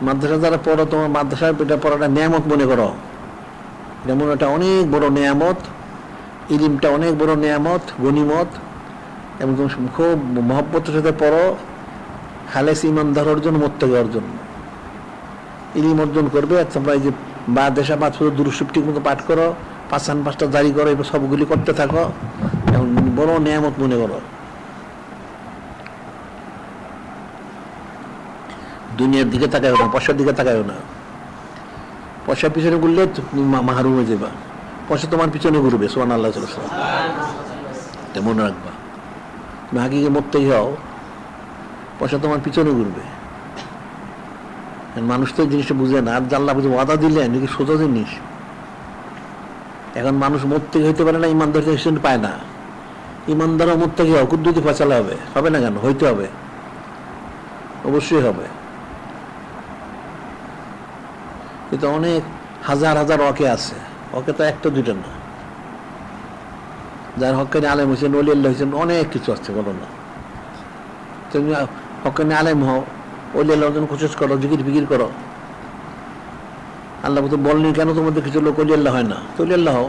মাদ্রাসা যারা পড়ো, তোমার মাদ্রাসায় এটা পড়াটা নিয়ামত মনে করো, এটা মনে একটা অনেক বড় নিয়ামত, ইলিমটা অনেক বড় নিয়ামত, গনিমত, এবং তুমি খুব মহব্বতের সাথে পড়ো, খালেস ইমানদার অর্জন, মুত্তাকি অর্জন, ইলিম অর্জন করবে। তোমরা এই যে বা দেশা পাঁচ দুরূদ ঠিক মতো পাঠ করো, পাঁচটা জারি করো, এবার সবগুলি করতে থাকো, এবং বড় নিয়ামত মনে করো। দুনিয়ার দিকে তাকায়ও না, পয়সার দিকে তাকায়ও না। পয়সার পিছনে ঘুরলে তুমি মাহরুম হয়ে যাবা, পয়সা তোমার পিছনে ঘুরবে সুবহানাল্লাহ। এটা মনে রাখবা, তুমি হাকিকে মুত্তাকি হও, পয়সা তোমার পিছনে ঘুরবে। মানুষ তো জিনিসটা বুঝে না, আর আল্লাহ বুঝে ওয়াদা দিলেন নাকি সোজা জিনিস। এখন মানুষ মুত্তাকি হইতে পারে না, ইমানদার হিসেবে পায় না। ইমানদার ও মুত্তাকি হও, কুদ্দুতি ফয়সালা হবে, হবে না কেন? হইতে হবে, অবশ্যই হবে। কিন্তু অনেক হাজার হাজার ওকে আছে, ওকে তো একটা দুইটা না, যার হক্কানি আলেম হয়েছেন, ওলি আল্লাহ হয়েছেন, অনেক কিছু আছে, বলো না? তুমি হক্কানি আলেম হও, ওলি আল্লাহ জন্য কোশিশ করো, জিকির ফিকির করো। আল্লাহ তো বলনি কেন তোমাদের কিছু লোক ওলি আল্লাহ হয় না, তো ওলি আল্লাহ হও।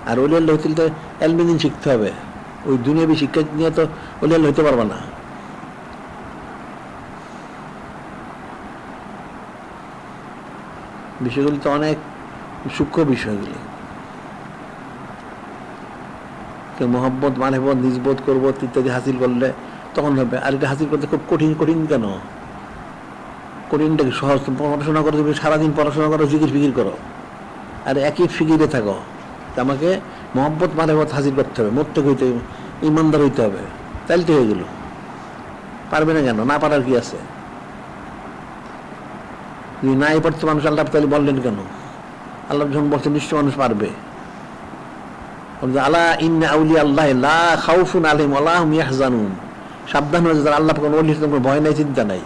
আর ওলি আল্লাহ হইতে তো এলমি দিন শিখতে হবে, ওই দুনিয়াবি শিক্ষা নিয়ে তো ওলি আল্লাহ হইতে পারবা না। বিষয়গুলি তো অনেক সূক্ষ্ম বিষয়গুলি। মহব্বত, মানবত, নিজবোধ, করবত ইত্যাদি হাসিল করলে তখন হবে। আর এটা হাসিল করতে খুব কঠিন। কঠিন কেন? কঠিনটাকে সহজ। পড়াশোনা করো, তুমি সারাদিন পড়াশোনা করো, জিকির ফিকির করো, আর একই ফিকিরে থাকো। আমাকে মহব্বত, মানবত হাসিল করতে হবে, মুত্তাকি হইতে হবে, ইমানদার হইতে হবে, তাইলে তো হয়ে গেল। পারবে না কেন? না পারার কি আছে? যদি নাই পারতো মানুষ, আল্লাহ তাহলে বললেন কেন? আল্লাহ যখন বলছেন নিশ্চয় মানুষ পারবে। আলা ইন্না আউলিয়া আল্লাহ লা খাউফুন আলাইহিম ওয়া লা হুম ইয়াহজানুন, সাবধান হয়ে যারা আল্লাহ পাকের ওলি, তোমার ভয় নাই, চিন্তা নাই।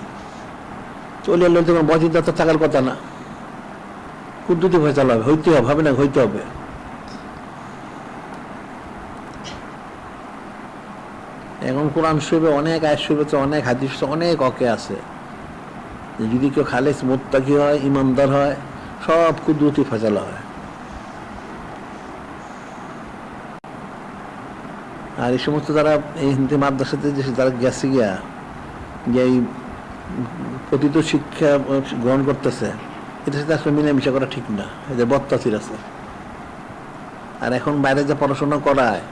চলে আল্লাহ তোমার ভয় চিন্তা তো থাকার কথা না। কুদ্দুতি ফয়সালা হবে, হইতে হবে, হবে না হইতে হবে। এখন কোরআন শরীফে অনেক আয়াত শরীফে, অনেক হাদিস, অনেক ওকে আছে, যদি কেউ খালেস মুত্তাকি হয়, ইমানদার হয়, সব কুদরতি ফয়সালা হয়। আর এই সমস্ত যারা এই হিন্দি মাদ্রাসাতে যারা গেছে গিয়া যে এই পতিত শিক্ষা গ্রহণ করতেছে, এটার সাথে আসলে মিলামিশা করা ঠিক না, এদের বদতাসির আছে। আর এখন বাইরে যে পড়াশোনা করায়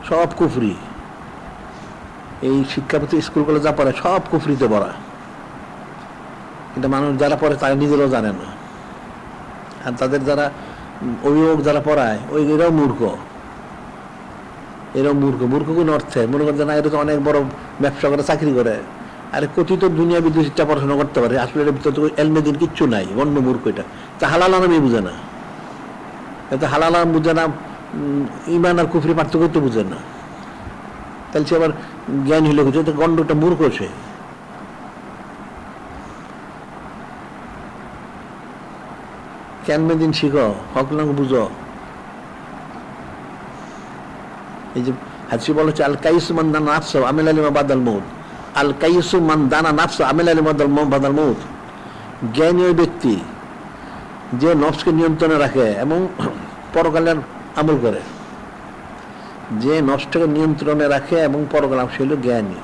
সব কুফরি, এই শিক্ষাপতি স্কুল কলেজ যা পড়ে সব কুফরিতে পড়া। এটা মানুষ যারা পড়ে তারা নিজেরাও জানে না। আর তাদের যারা অভিভাবক যারা পড়ায়, এরাও মূর্খ। মূর্খ কোন অর্থে? মনে করছে না, এটা তো অনেক বড় ব্যবসা করে, চাকরি করে, আরে কথিত দুনিয়া বিদ্যুৎটা পড়াশোনা করতে পারে, আসলে এর ভিতরে তো এলমেদিন কিচ্ছু নাই, অন্য মূর্খ এটা। তা হালাল আরামই বুঝে না, এত হালাল আরাম বুঝে না, ইমান আর কুফরি পার্থক্য তো বুঝে না, তাহলে সে আবার জ্ঞান হলে বুঝে, তো গণ্ডটা মূর্খ সে। কেলমেদিন শিখো, হক নাম বুঝো। এই যে হাদিসে বলা হচ্ছে, আল কাইসু মান দানা নাফসা আমিল আলিমা বাদাল মউত। আল কাইসু মান দানা নাফসা আমিল আলিমা বাদাল মউত। জ্ঞানী ওই ব্যক্তি যে নফসকে নিয়ন্ত্রণে রাখে এবং পরকালের আমল করে। যে নফসটাকে নিয়ন্ত্রণে রাখে এবং পরকাল, সে হলো জ্ঞানী।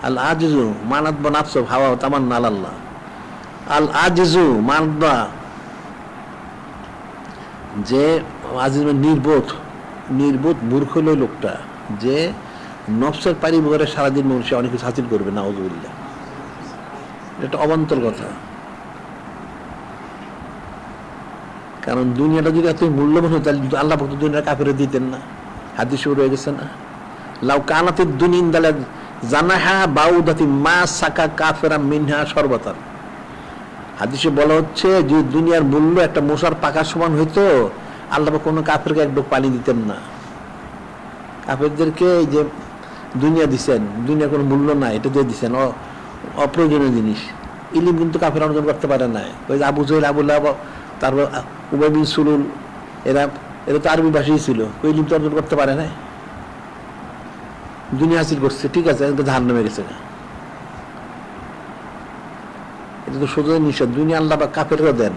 আল আজিজু মানাতবা নাফসা হাওয়া তামান্না আল্লাহ। আল আজিজু মানাতবা, যে আজিজ নির্বোধ, নির্বোধ মূর্খ হলো লোকটা যে নফসের পারিবারে সারাদিন মানুষ অনেক কিছু হাসিল করবে, নাউযুবিল্লাহ। এটা অবান্তর কথা। কারণ দুনিয়াটা যদি এত মূল্যবান হতো, তাহলে আল্লাহ ভক্ত দুনিয়া কাফেরে দিতেন না। হাদিস রয়ে গেছে না, লাউ কানাতিদ দুনিয়া ইনদালা জানাহা বাউদাতি মা সাকা কাফেরা মিনহা সরবাতান। হাদিসে বলা হচ্ছে যে দুনিয়ার মূল্য একটা মশার পাকার সমান হইতো, আল্লাহ কোনো কাফেরকে এক ডোক পানি দিতেন না। কাফেরদেরকে এই যে দুনিয়া দিচ্ছেন, দুনিয়ার কোনো মূল্য নাই, এটা দিয়ে দিচ্ছেন অপ্রয়োজনীয় জিনিস। ইলিম কিন্তু কাফের অর্জন করতে পারে না। ওই যে আবু জহেল, আবু লাহাব, তারপর উবাই বিন সুলুল, এরা তো আরবি ভাষাই ছিল, ওই ইলিম তো অর্জন করতে পারে না। দুনিয়া হাসিল করছে, ঠিক আছে, জাহান্নামে গেছে। এটা তো সোজা নিষেধ। দুনিয়া আল্লাহ বা কাফেরকেও দেন,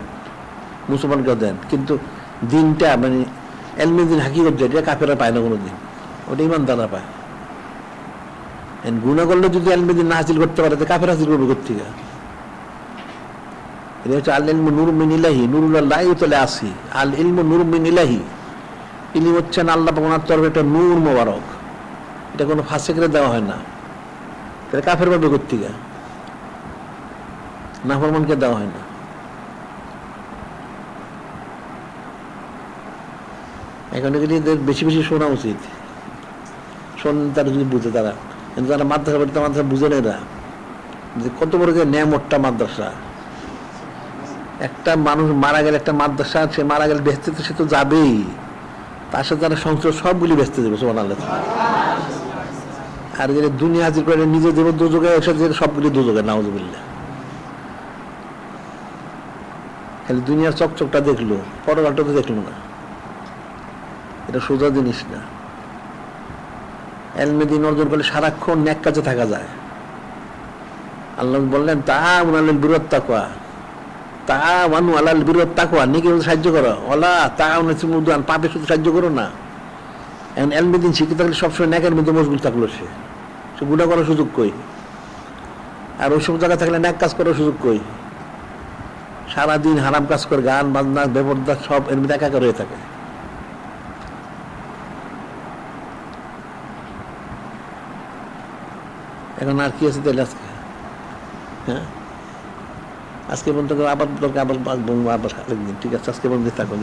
মুসলমানকেও দেন, কিন্তু দিনটা মানে এলমেদিন হাকিকত যেটা কাফেরা পায় না কোনোদিন, ওটা ইমানদাররা পায়। গুনাহ করলে যদি এলমেদিন না হাসিল করতে পারে, তো কাফের হাসিল করবে কোথেকে? এটা হচ্ছে আল ইলমু নূরুম মিন ইলাহি, নূরুল্লাহ ইউতলা আসি। আল ইলমু নূরুম মিন ইলাহি, ইলম হচ্ছে না আল্লাহ পাকের তরফে একটা নূর মোবারক, এটা কোনো ফাসিকরে দেওয়া হয় না। তাহলে কাফের পাবে কোথেকে? নাফরমানকে দেওয়া হয় না। এখন এগুলি বেশি বেশি শোনা উচিত, শোন তারা যদি বুঝে, তারা কিন্তু তারা মাদ্রাসা পড়তে, মাদ্রাসা বুঝে না এরা যে কত বড় যে নেয়ামতটা মাদ্রাসা। একটা মানুষ মারা গেলে, একটা মাদ্রাসা, সে মারা গেলে বেহেশতে তো সে তো যাবেই, তার সাথে তারা সংসার সবগুলি বেহেশতে যাবে, সুবহানাল্লাহ। আর যে দুনিয়া হাজির করে নিজে দেব দুযোগে, একসাথে সবগুলি দুযোগে, নাউযুবিল্লাহ। খালি দুনিয়ার চকচকটা দেখলো, পরকালটা তো দেখলো না। এটা সোজা জিনিস না। এলমেদিন অর্জন করলে সারাক্ষণ নেক কাজে থাকা যায়। আল্লাহ বললেন, তাআওয়ানু আলাল বিররি ওয়াত তাকওয়া, তাআওয়ানু আলাল বিররি ওয়াত তাকওয়া, নেকির মধ্যে সাহায্য করো। ওয়ালা তাআওয়ানু আলাল ইসমি ওয়াল উদওয়ান, পাপে শুধু সাহায্য করো না। এখন এলমেদিন শিখে থাকলে সবসময় নেকের মধ্যে মশগুল থাকলো, সে গুনাহ করার সুযোগ কই? আর ওই সব জায়গায় থাকলে নেক কাজ করার সুযোগ কই? সারাদিন হারাম কাজ করে, গান বাজনা বেপরদা সব এর মধ্যে একাকার হয়ে থাকে। এখন আর কি আছে তাহলে আজকে? হ্যাঁ, আজকে পর্যন্ত আবার দরকার, আবার আরেকদিন, ঠিক আছে, আজকে পর্যন্ত থাকুন।